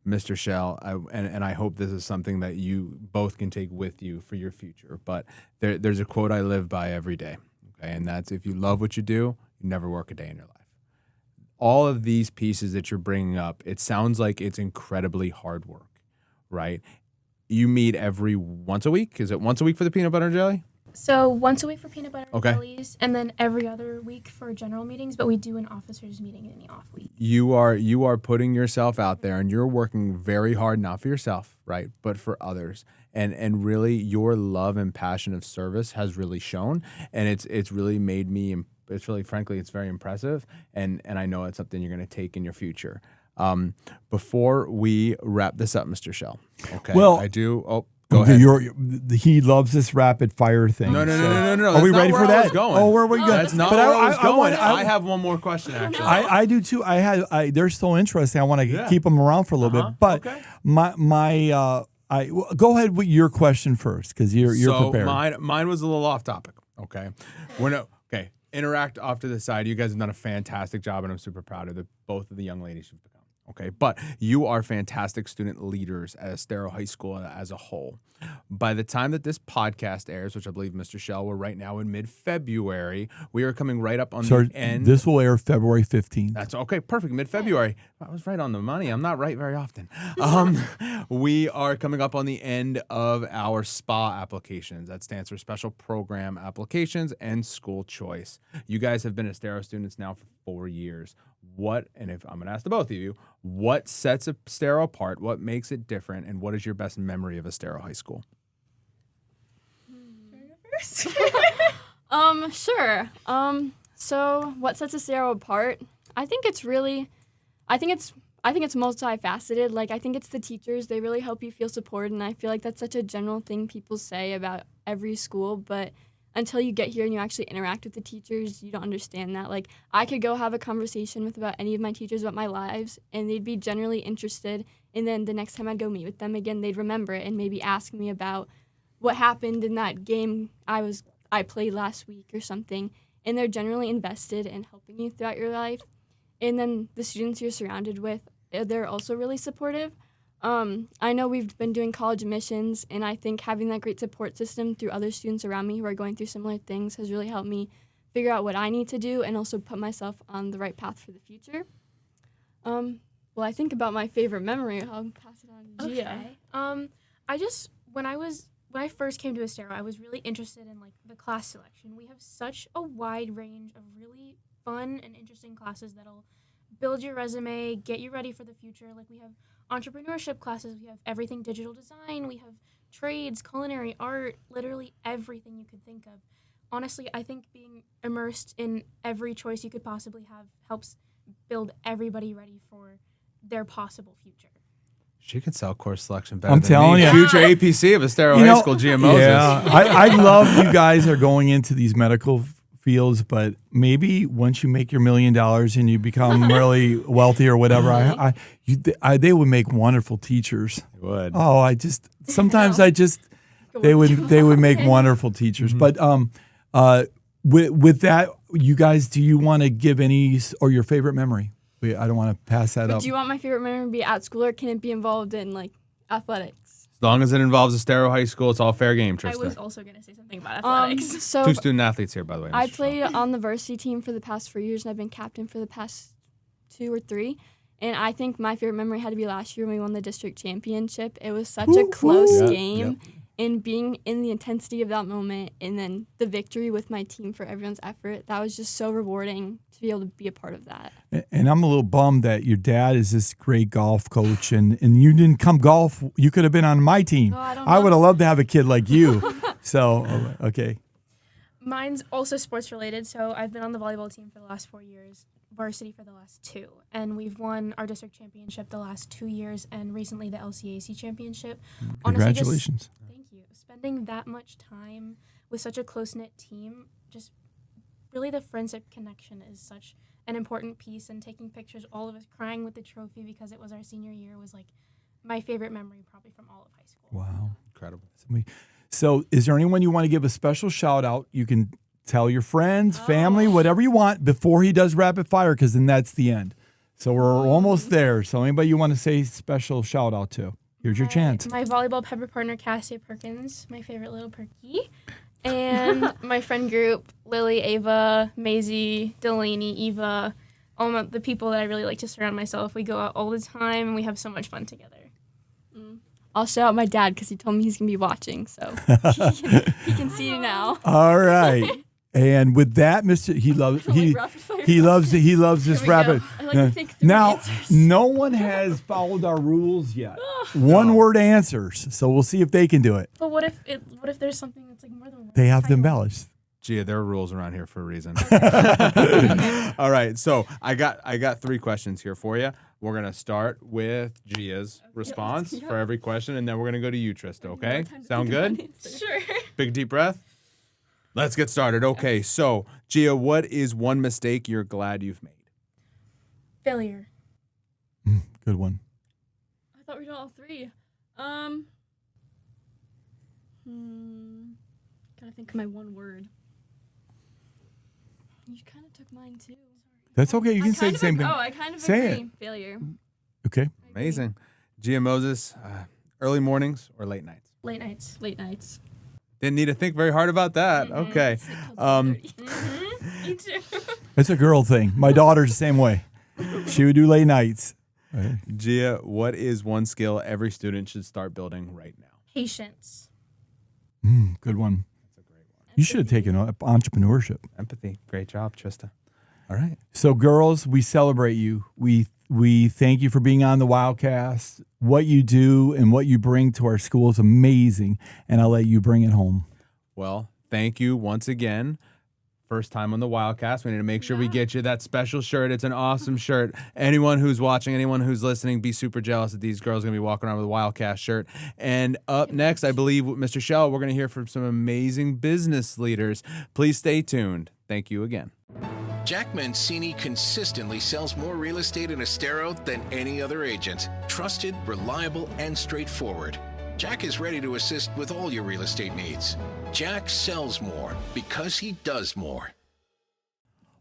Mr. Schell, and I hope this is something that you both can take with you for your future. But there's a quote I live by every day, okay? And that's, if you love what you do, you never work a day in your life. All of these pieces that you're bringing up, it sounds like it's incredibly hard work, right? You meet once a week? Is it once a week for the peanut butter and jelly? So once a week for peanut butter and Okay. jellies, and then every other week for general meetings, but we do an officers meeting in the off week. You are putting yourself out there, and you're working very hard, not for yourself, right, but for others. And really your love and passion of service has really shown, and it's really made me frankly, it's very impressive, and I know it's something you're going to take in your future. Before we wrap this up, Mr. Schell, okay? Well, I do. Oh, go ahead. He loves this rapid fire thing. No. Are we ready for that? Oh, where are we going? That's not where I was going. I have one more question, actually. I do too. They're so interesting. I want to keep them around for a little bit. But go ahead with your question first, because you're prepared. Mine was a little off topic. Okay, okay. Interact off to the side. You guys have done a fantastic job, and I'm super proud of both of the young ladies you've become. Okay, but you are fantastic student leaders at Estero High School as a whole. By the time that this podcast airs, which I believe, Mr. Schell, we're right now in mid-February, we are coming right up on the end. This will air February 15th. That's okay, perfect, mid-February. I was right on the money. I'm not right very often. We are coming up on the end of our SPA applications. That stands for Special Program Applications and School Choice. You guys have been Estero students now for 4 years. And if I'm going to ask the both of you, what sets Estero apart? What makes it different? And what is your best memory of Estero High School? Sure. So what sets Estero apart? I think it's multifaceted. Like, I think it's the teachers. They really help you feel supported, and I feel like that's such a general thing people say about every school, but until you get here and you actually interact with the teachers, you don't understand that. Like, I could go have a conversation with about any of my teachers about my lives, and they'd be generally interested, and then the next time I'd go meet with them again, they'd remember it and maybe ask me about what happened in that game I played last week or something, and they're generally invested in helping you throughout your life. And then the students you're surrounded with, they're also really supportive. I know we've been doing college admissions, and I think having that great support system through other students around me who are going through similar things has really helped me figure out what I need to do and also put myself on the right path for the future. Well, I think about my favorite memory. I'll pass it on to Gia. Okay. When I first came to Estero, I was really interested in the class selection. We have such a wide range of really fun and interesting classes that'll build your resume, get you ready for the future. Like, we have entrepreneurship classes, we have everything digital design, we have trades, culinary, art, literally everything you could think of. Honestly, I think being immersed in every choice you could possibly have helps build everybody ready for their possible future. She can sell course selection better I'm than telling me. you. Future APC of Estero High School, GMOs. Yeah, I love you guys are going into these medical fields, but maybe once you make your $1 million and you become really wealthy or whatever, they would make wonderful teachers. They would. Oh, they would make wonderful teachers. Mm-hmm. But with that, you guys, do you want to give any or your favorite memory? I don't want to pass that up. Do you want my favorite memory to be at school, or can it be involved in athletics? As long as it involves Estero High School, it's all fair game, Trista. I was also going to say something about athletics. So 2 student athletes here, by the way. I played on the varsity team for the past 4 years, and I've been captain for the past 2 or 3. And I think my favorite memory had to be last year when we won the district championship. It was such a close game, and being in the intensity of that moment, and then the victory with my team for everyone's effort, that was just so rewarding to be able to be a part of that. And I'm a little bummed that your dad is this great golf coach, and you didn't come golf. You could have been on my team. Oh, I would have loved to have a kid like you. So, okay. Mine's also sports related, so I've been on the volleyball team for the last 4 years, varsity for the last 2, and we've won our district championship the last 2 years, and recently the LCAC championship. Congratulations. Thank you. Spending that much time with such a close-knit team, just really the friendship connection is such an important piece, and taking pictures, all of us crying with the trophy because it was our senior year, was my favorite memory probably from all of high school. Wow. Incredible. So is there anyone you want to give a special shout out? You can tell your friends, family, whatever you want before he does rapid fire, because then that's the end. So we're almost there. So anybody you want to say special shout out to? Here's your chance. My volleyball pepper partner, Cassie Perkins, my favorite little perky. And my friend group, Lily, Ava, Maisie, Delaney, Eva, all the people that I really like to surround myself. We go out all the time, and we have so much fun together. I'll shout out my dad because he told me he's going to be watching, so he can see you now. All right. And with that, he loves this rapid. I like to think through Now, answers. no one has followed our rules yet. One word answers. So we'll see if they can do it. But what if there's something that's more than one? They have to embellish. Gia, there are rules around here for a reason. All right, so I got 3 questions here for you. We're gonna start with Gia's response for every question, and then we're gonna go to you, Trista. Okay, sound good? Sure. Big deep breath. Let's get started. Okay, so Gia, what is one mistake you're glad you've made? Failure. Good one. I thought we did all 3. Gotta think of my one word. You kind of took mine too. That's okay. You can say the same thing. I kind of Say agree. it. Failure. Okay. Amazing. Gia Moses, early mornings or late nights? Late nights. Late nights. Didn't need to think very hard about that. Okay. Me too. It's a girl thing. My daughter's the same way. She would do late nights. Right. Gia, what is one skill every student should start building right now? Patience. Good one. That's a great one. You should have taken entrepreneurship. Empathy. Great job, Trista. All right. So, girls, we celebrate you. We thank you for being on the Wildcast. What you do and what you bring to our school is amazing, and I'll let you bring it home. Well, thank you once again. First time on the Wildcast. We need to make sure we get you that special shirt. It's an awesome shirt. Anyone who's watching, anyone who's listening, be super jealous that these girls are going to be walking around with a Wildcast shirt. And up next, I believe, Mr. Schell, we're going to hear from some amazing business leaders. Please stay tuned. Thank you again. Jack Mancini consistently sells more real estate in Estero than any other agent. Trusted, reliable, and straightforward. Jack is ready to assist with all your real estate needs. Jack sells more because he does more.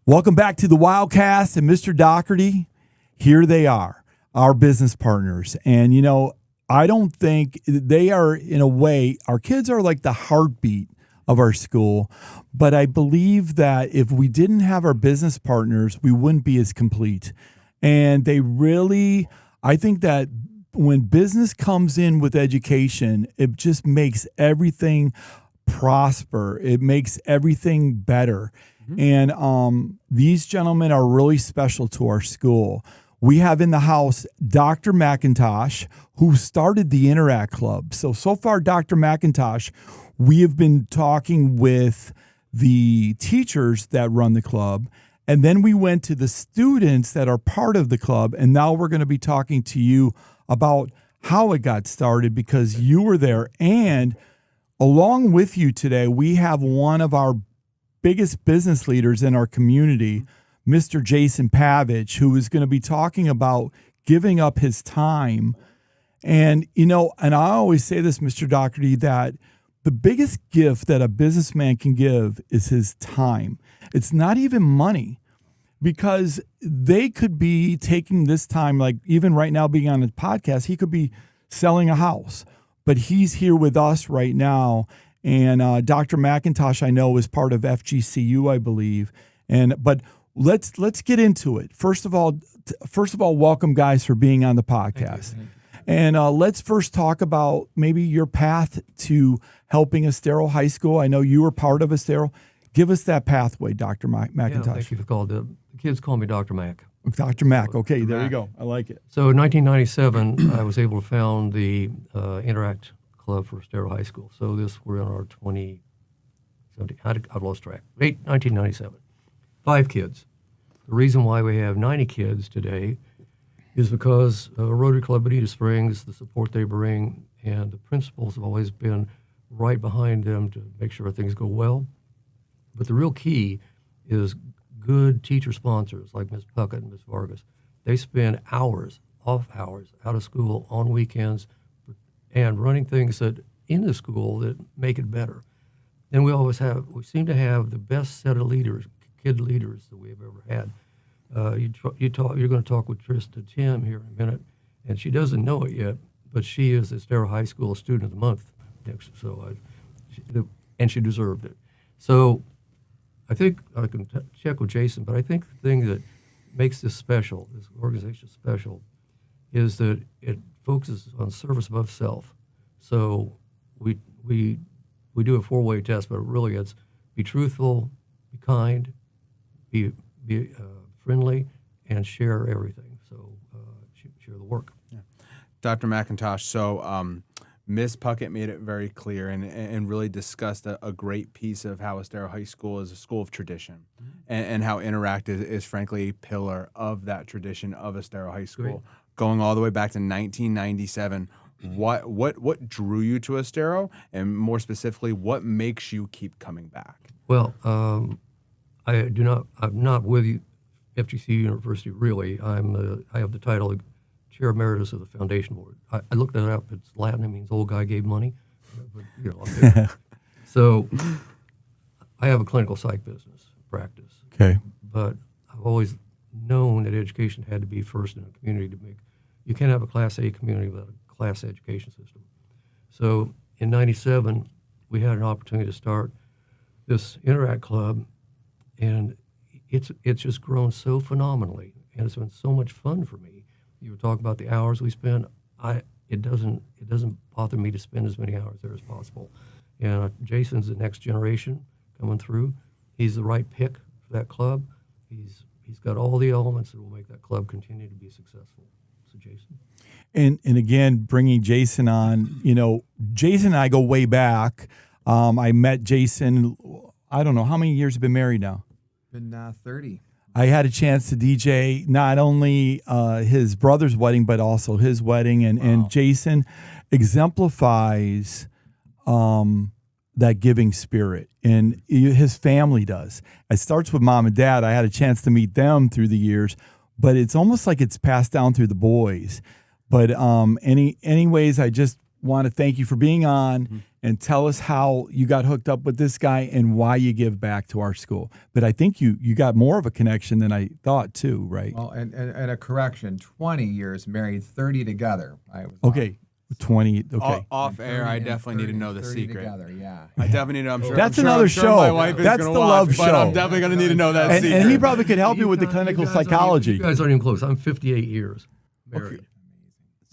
Welcome back to the Wildcast and Mr. Dougherty. Here they are, our business partners. And, you know, I don't think they are, in a way, our kids are like the heartbeat of our school. But I believe that if we didn't have our business partners, we wouldn't be as complete. And they really, I think that when business comes in with education, it just makes everything prosper. It makes everything better. And these gentlemen are really special to our school. We have in the house Dr. McIntosh, who started the Interact Club. So far, Dr. McIntosh, we have been talking with the teachers that run the club, and then we went to the students that are part of the club, and now we're going to be talking to you about how it got started because you were there. And along with you today, we have one of our biggest business leaders in our community, Mr. Jason Pavich, who is going to be talking about giving up his time. And, you know, and I always say this, Mr. Dougherty, that the biggest gift that a businessman can give is his time. It's not even money, because they could be taking this time, like even right now being on a podcast, he could be selling a house, but he's here with us right now. And Dr. McIntosh, I know, is part of FGCU, I believe. But let's get into it. First of all, welcome, guys, for being on the podcast. Thank you. And let's first talk about maybe your path to helping Estero High School. I know you were part of Estero. Give us that pathway, Dr. McIntosh. Yeah, thank you for calling. The kids call me Dr. Mac. Dr. Mac. Okay, there you go. I like it. So in 1997, I was able to found the Interact Club for Estero High School. So we're in our 2017. I've lost track. 1997. 5 kids. The reason why we have 90 kids today is because Rotary Club Bonita Springs, the support they bring, and the principals have always been right behind them to make sure things go well. But the real key is good teacher sponsors like Ms. Puckett and Ms. Vargas. They spend hours, off hours, out of school on weekends and running things that in the school that make it better. And we seem to have the best set of leaders, kid leaders that we've ever had. You're going to talk with Trista Timm here in a minute, and she doesn't know it yet, but she is the Estero High School Student of the Month next. And she deserved it. So I think I can check with Jason, but I think the thing that makes this special, this organization special, is that it focuses on service above self. So we do a 4-way test, but really it's be truthful, be kind, be friendly, and share everything. So share the work. Yeah. Dr. McIntosh, so Miss Puckett made it very clear and really discussed a great piece of how Estero High School is a school of tradition, and how Interact is frankly a pillar of that tradition of Estero High School, Great. going all the way back to 1997. What drew you to Estero, and more specifically, what makes you keep coming back? Well, I'm not with you, FGC University, really. I have the title of Chair Emeritus of the Foundation Board. I looked that up. It's Latin. It means old guy gave money. But, I'm there. So I have a clinical psych business practice. Okay. But I've always known that education had to be first in a community to make. You can't have a Class A community without a Class A education system. So in '97, we had an opportunity to start this Interact Club, and it's just grown so phenomenally, and it's been so much fun for me. You were talking about the hours we spend. It doesn't bother me to spend as many hours there as possible. And Jason's the next generation coming through. He's the right pick for that club. He's got all the elements that will make that club continue to be successful. So Jason. And again, bringing Jason on, Jason and I go way back. I met Jason, I don't know, how many years have been married now? Been 30. I had a chance to DJ not only his brother's wedding, but also his wedding. And Jason exemplifies that giving spirit, and his family does. It starts with mom and dad. I had a chance to meet them through the years, but it's almost like it's passed down through the boys. But anyways, I just want to thank you for being on and tell us how you got hooked up with this guy and why you give back to our school. But I think you got more of a connection than I thought too, right? Well, and a correction, 20 years married, 30 together. Okay, 20. Okay. Off air, I definitely need to know the 30 secret. Together, yeah. I definitely know. I'm sure That's I'm sure- another I'm sure show. My wife is That's gonna the watch, love but I'm show. definitely going to need to know that secret. And he probably could help you with the clinical psychology. You guys aren't even close. I'm 58 years married.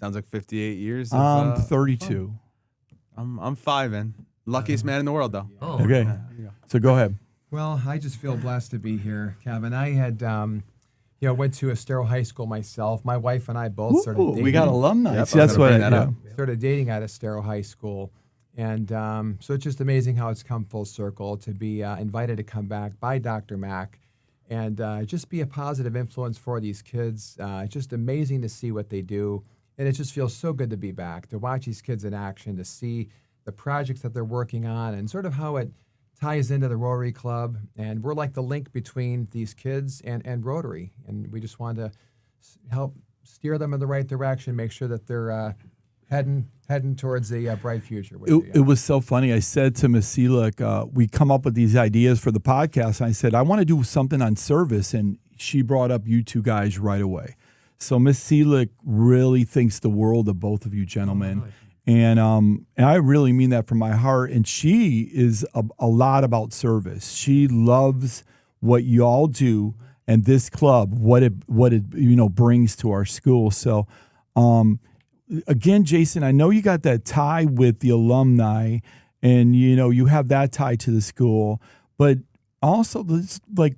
Sounds like 58 years. I'm 32. I'm 5 in. Luckiest man in the world, though. Oh, Okay. So go ahead. Well, I just feel blessed to be here, Kevin. I had, went to Estero High School myself. My wife and I both started dating. We got alumni. Yep, See, that's I was gonna what. bring that up. Started dating at Estero High School. And so it's just amazing how it's come full circle to be invited to come back by Dr. Mack and just be a positive influence for these kids. It's just amazing to see what they do. And it just feels so good to be back, to watch these kids in action, to see the projects that they're working on and sort of how it ties into the Rotary Club. And we're like the link between these kids and Rotary. And we just want to help steer them in the right direction, make sure that they're heading towards a bright future. It was so funny. I said to Ms. Seelick, we come up with these ideas for the podcast. And I said, I want to do something on service. And she brought up you two guys right away. So Ms. Seelick really thinks the world of both of you gentlemen. Oh, nice. And I really mean that from my heart. And she is a lot about service. She loves what you all do and this club, what it brings to our school. So again, Jason, I know you got that tie with the alumni, and you have that tie to the school, but also like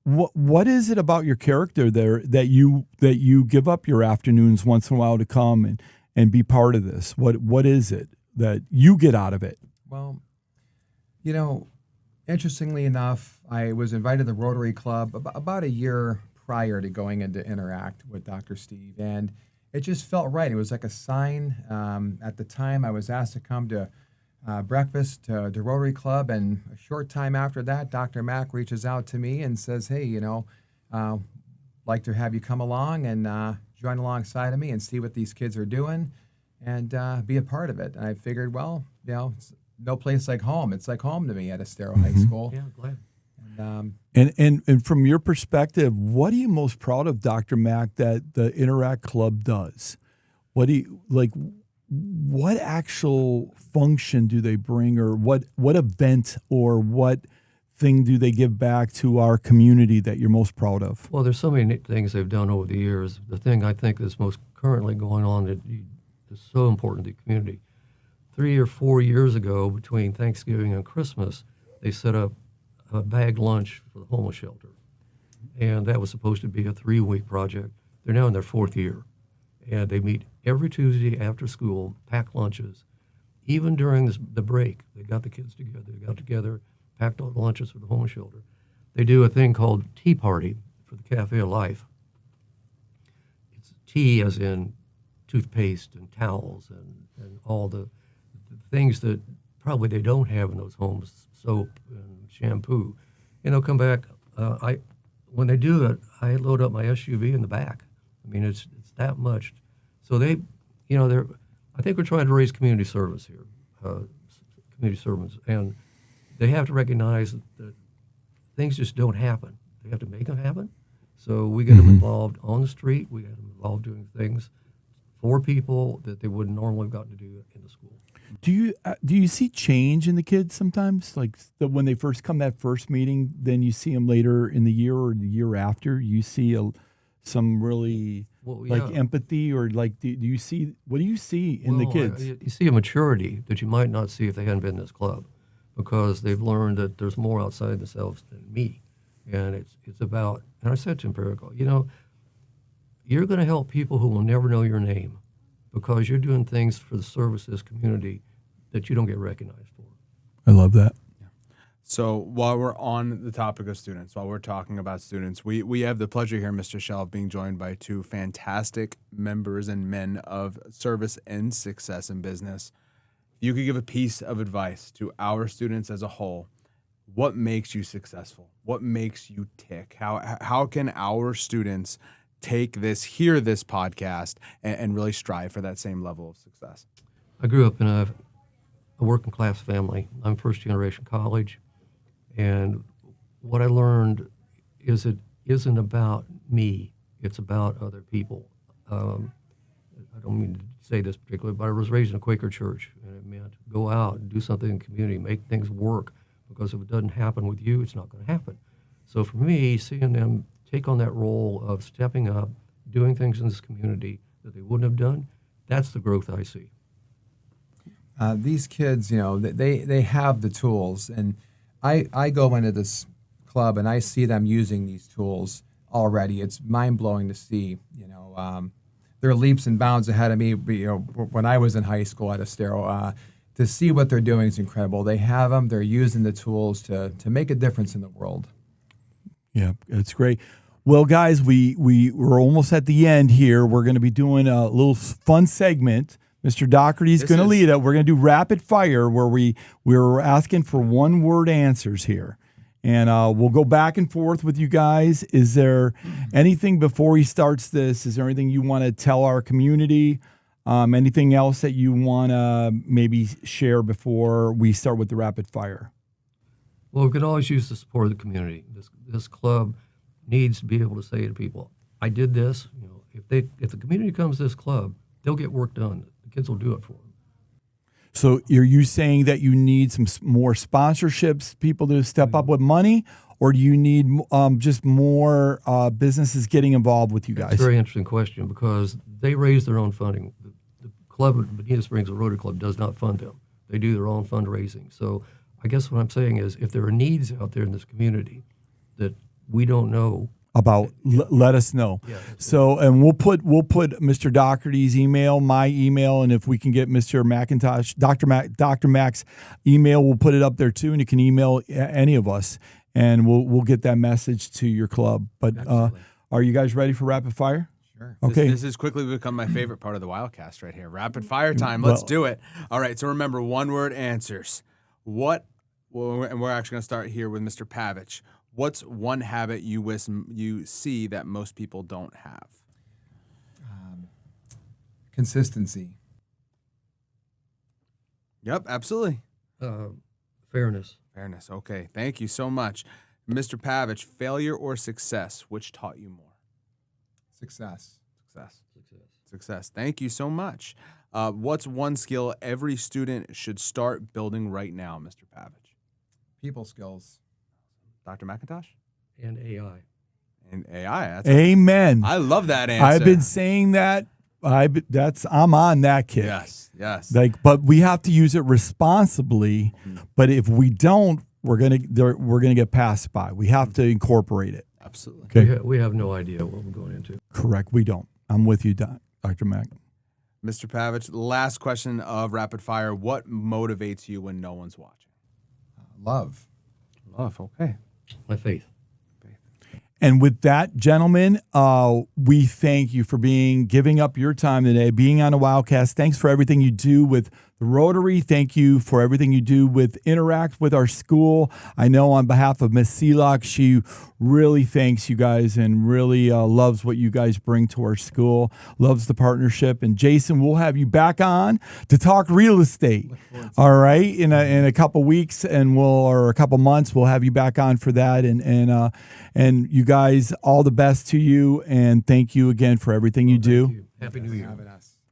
what is it about your character there that you give up your afternoons once in a while to come and be part of this? What is it that you get out of it? Well, interestingly enough, I was invited to the Rotary Club about a year prior to going into Interact with Dr. Steve, and it just felt right. It was like a sign. At the time, I was asked to come to breakfast to the Rotary Club, and a short time after that, Dr. Mack reaches out to me and says, hey, like to have you come along and join alongside of me and see what these kids are doing and be a part of it. And I figured, well, it's no place like home. It's like home to me at Estero High School. Yeah, glad. And from your perspective, what are you most proud of, Dr. Mack, that the Interact Club does? What do you like? What actual function do they bring, or what event or what thing do they give back to our community that you're most proud of? Well, there's so many neat things they've done over the years. The thing I think is most currently going on that is so important to the community. 3 or 4 years ago, between Thanksgiving and Christmas, they set up a bag lunch for the homeless shelter. And that was supposed to be a 3-week project. They're now in their 4th year. And they meet every Tuesday after school, pack lunches, even during the break, they got the kids together. They got together, packed all the lunches for the homeless shelter. They do a thing called Tea Party for the Cafe of Life. It's tea as in toothpaste and towels and all the things that probably they don't have in those homes, soap and shampoo. And they'll come back. When they do it, I load up my SUV in the back. I mean, it's that much. So they, I think we're trying to raise community service here, community servants, and they have to recognize that things just don't happen. They have to make them happen. So we get them involved on the street. We get them involved doing things for people that they wouldn't normally have gotten to do in the school. Do you see change in the kids sometimes? Like when they first come that first meeting, then you see them later in the year or the year after. You see some really empathy, or like do you see, what do you see in the kids? You see a maturity that you might not see if they hadn't been in this club, because they've learned that there's more outside themselves than me, and it's about. And I said to Empirical, you're going to help people who will never know your name, because you're doing things for the service of this community that you don't get recognized for. I love that. So while we're on the topic of students, while we're talking about students, we have the pleasure here, Mr. Schell, of being joined by two fantastic members and men of service and success in business. If you could give a piece of advice to our students as a whole, what makes you successful? What makes you tick? How can our students hear this podcast and really strive for that same level of success? I grew up in a working class family. I'm first generation college. And what I learned is it isn't about me. It's about other people. I don't mean to say this particularly, but I was raised in a Quaker church, and it meant go out and do something in the community, make things work, because if it doesn't happen with you, it's not going to happen. So for me, seeing them take on that role of stepping up, doing things in this community that they wouldn't have done, that's the growth I see. These kids, they have the tools, and I go into this club and I see them using these tools already. It's mind-blowing to see, they're leaps and bounds ahead of me, when I was in high school at Estero. To see what they're doing is incredible. They have them, they're using the tools to make a difference in the world. Yeah, it's great. Well, guys, we're almost at the end here. We're going to be doing a little fun segment. Mr. Dougherty's going to lead it. We're going to do rapid fire, where we're asking for one-word answers here. And we'll go back and forth with you guys. Is there anything before he starts this? Is there anything you want to tell our community? Anything else that you want to maybe share before we start with the rapid fire? Well, we could always use the support of the community. This club needs to be able to say to people, I did this. If the community comes to this club, they'll get work done. The kids will do it for them. So are you saying that you need some more sponsorships, people to step up with money, or do you need just more businesses getting involved with you guys? That's a very interesting question, because they raise their own funding. The club at Bonita Springs, the Rotary Club, does not fund them. They do their own fundraising. So I guess what I'm saying is, if there are needs out there in this community that we don't know about, let us know. Yeah, so, and we'll put Mr. Dougherty's email, my email, and if we can get Mr. McIntosh, Dr. Mac's email, we'll put it up there too, and you can email any of us, and we'll get that message to your club. But are you guys ready for rapid fire? Sure. Okay. This has quickly become my favorite part of the Wildcast right here. Rapid fire time. Let's do it. All right. So remember, one-word answers. And we're actually going to start here with Mr. Pavich. What's one habit you wish you see that most people don't have? Consistency. Yep, absolutely. Fairness. Fairness. Okay. Thank you so much. Mr. Pavich, failure or success, which taught you more? Success. Success. Thank you so much. What's one skill every student should start building right now, Mr. Pavich? People skills. Dr. McIntosh? And AI. And AI. Amen. I love that answer. I've been saying that. I'm on that kick. Yes. But we have to use it responsibly. But if we don't, we're gonna get passed by. We have to incorporate it. Absolutely. Okay. We have no idea what we're going into. Correct. We don't. I'm with you, Dr. Mack. Mr. Pavich, last question of rapid fire. What motivates you when no one's watching? Love. Love, okay. My faith. And with that, gentlemen, we thank you for giving up your time today, being on the Wildcast. Thanks for everything you do with the Rotary. Thank you for everything you do with Interact with our school. I know on behalf of Miss Seelock, she really thanks you guys and really loves what you guys bring to our school, loves the partnership. And Jason, we'll have you back on to talk real estate. All right, in a couple weeks or a couple months, we'll have you back on for that. And you guys, all the best to you, and thank you again for everything you do. Thank you. Happy New Year.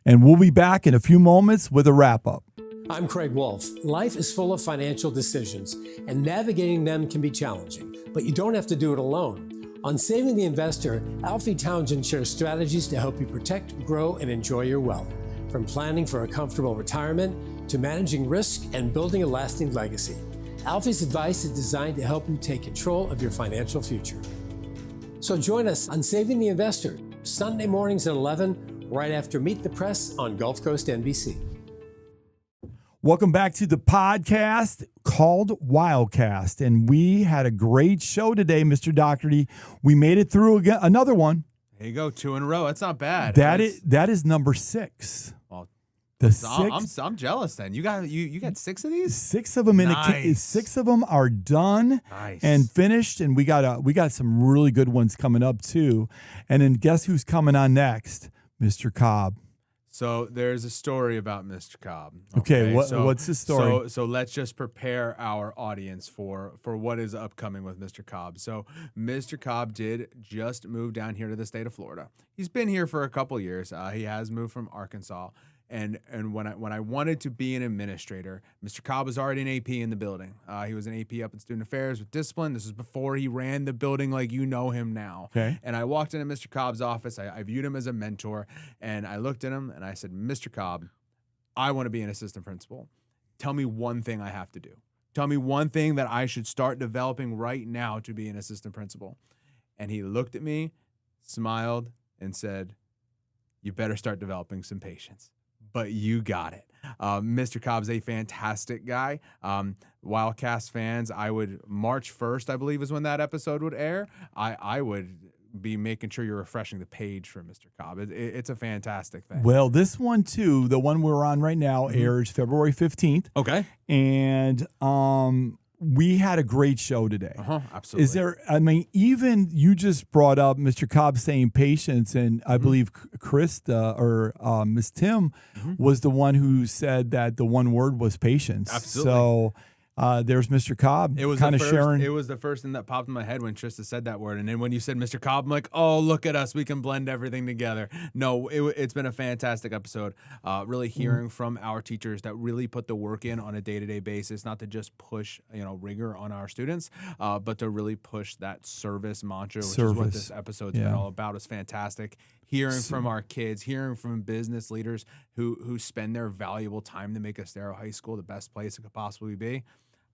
And we'll be back in a few moments with a wrap-up. I'm Craig Wolf. Life is full of financial decisions, and navigating them can be challenging, but you don't have to do it alone. On Saving the Investor, Alfie Townsend shares strategies to help you protect, grow, and enjoy your wealth, from planning for a comfortable retirement to managing risk and building a lasting legacy. Alfie's advice is designed to help you take control of your financial future. So join us on Saving the Investor, Sunday mornings at 11, right after Meet the Press on Gulf Coast NBC. Welcome back to the podcast called Wildcast. And we had a great show today, Mr. Dougherty. We made it through again, another one. There you go, 2 in a row. That's not bad. That is number 6. Well, I'm jealous then. You got 6 of these? 6 of them Nice. 6 of them are done Nice. and finished, and we got some really good ones coming up too. And then guess who's coming on next? Mr. Cobb. So there's a story about Mr. Cobb. Okay, what's the story? So let's just prepare our audience for what is upcoming with Mr. Cobb. So Mr. Cobb did just move down here to the state of Florida. He's been here for a couple years. He has moved from Arkansas. And when I wanted to be an administrator, Mr. Cobb was already an AP in the building. He was an AP up in student affairs with discipline. This is before he ran the building like you know him now. Okay. And I walked into Mr. Cobb's office. I viewed him as a mentor, and I looked at him and I said, Mr. Cobb, I want to be an assistant principal. Tell me one thing I have to do. Tell me one thing that I should start developing right now to be an assistant principal. And he looked at me, smiled, and said, you better start developing some patience. But you got it. Mr. Cobb's a fantastic guy. Wildcast fans, March 1st, I believe, is when that episode would air. I would be making sure you're refreshing the page for Mr. Cobb. It's a fantastic thing. Well, this one too, the one we're on right now, airs February 15th. Okay. And we had a great show today. Absolutely. Even you just brought up Mr. Cobb saying patience, and I believe Trista or Miss Timm was the one who said that the one word was patience. Absolutely. So there's Mr. Cobb kind of sharing. It was the first thing that popped in my head when Trista said that word. And then when you said Mr. Cobb, I'm like, oh, look at us. We can blend everything together. No, it's been a fantastic episode. Really hearing from our teachers that really put the work in on a day-to-day basis, not to just push rigor on our students, but to really push that service mantra, which is what this episode's been all about. It's fantastic. Hearing from our kids, hearing from business leaders who spend their valuable time to make Estero High School the best place it could possibly be.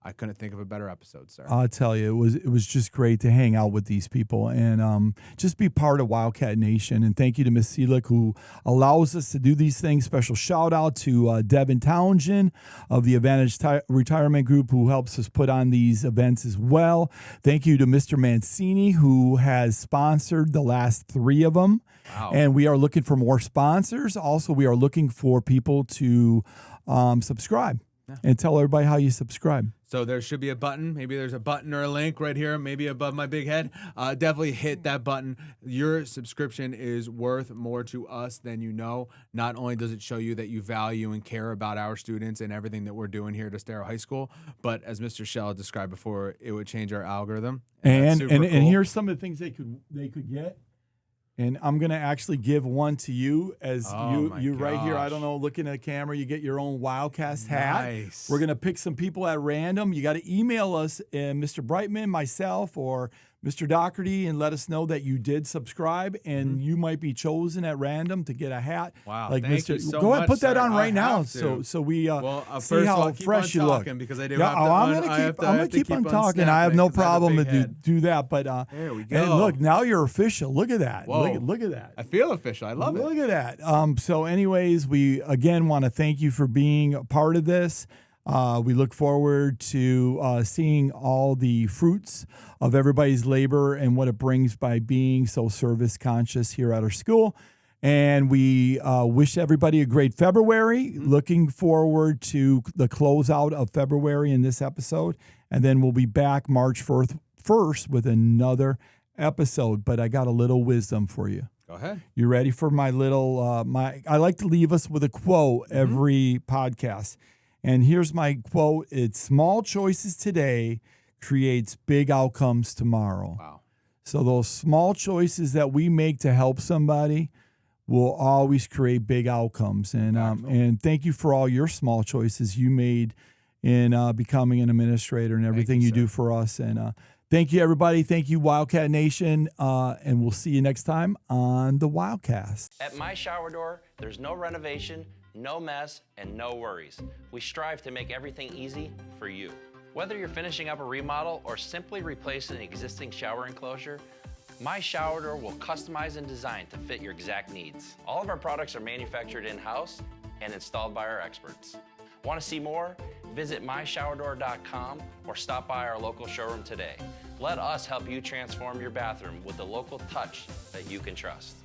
I couldn't think of a better episode, sir. I'll tell you, it was just great to hang out with these people and just be part of Wildcat Nation. And thank you to Miss Seelick, who allows us to do these things. Special shout out to Devin Townsend of the Advantage Retirement Group, who helps us put on these events as well. Thank you to Mr. Mancini, who has sponsored the last 3 of them. Wow. And we are looking for more sponsors. Also, we are looking for people to subscribe and tell everybody how you subscribe. So there should be a button. Maybe there's a button or a link right here, maybe above my big head. Definitely hit that button. Your subscription is worth more to us than you know. Not only does it show you that you value and care about our students and everything that we're doing here at Estero High School, but as Mr. Schell described before, it would change our algorithm. And that's super cool. here's some of the things they could get. And I'm going to actually give one to you as you right here. I don't know, looking at the camera, you get your own Wildcast hat. Nice. We're going to pick some people at random. You got to email us, Mr. Brightman, myself, or Mr. Dougherty and let us know that you did subscribe, and you might be chosen at random to get a hat. Wow, like thank Mr. you so Go ahead, much, put that sir. on right I now, have to. so we see first how I'll keep fresh on you look. talking because I do Yeah, have to. I'm I gonna have keep. I'm gonna to keep on talking. snapping I have no 'cause I have a problem big to head. do that. But There we and go. look, now you're official. Look at that. Whoa. Look at that. I feel official. I love it. Look at that. So, anyways, we again want to thank you for being a part of this. We look forward to seeing all the fruits of everybody's labor and what it brings by being so service conscious here at our school. And we wish everybody a great February. Looking forward to the closeout of February in this episode. And then we'll be back March 1st with another episode. But I got a little wisdom for you. Go ahead. You ready for my little, I like to leave us with a quote every podcast. And here's my quote. It's small choices today creates big outcomes tomorrow. Wow. So those small choices that we make to help somebody will always create big outcomes. And thank you for all your small choices you made in becoming an administrator and everything you do for us. And thank you, everybody. Thank you, Wildcat Nation. And we'll see you next time on the Wildcast. At My Shower Door, there's no renovation, no mess, and no worries. We strive to make everything easy for you. Whether you're finishing up a remodel or simply replacing an existing shower enclosure, My Shower Door will customize and design to fit your exact needs. All of our products are manufactured in-house and installed by our experts. Want to see more? Visit myshowerdoor.com or stop by our local showroom today. Let us help you transform your bathroom with the local touch that you can trust.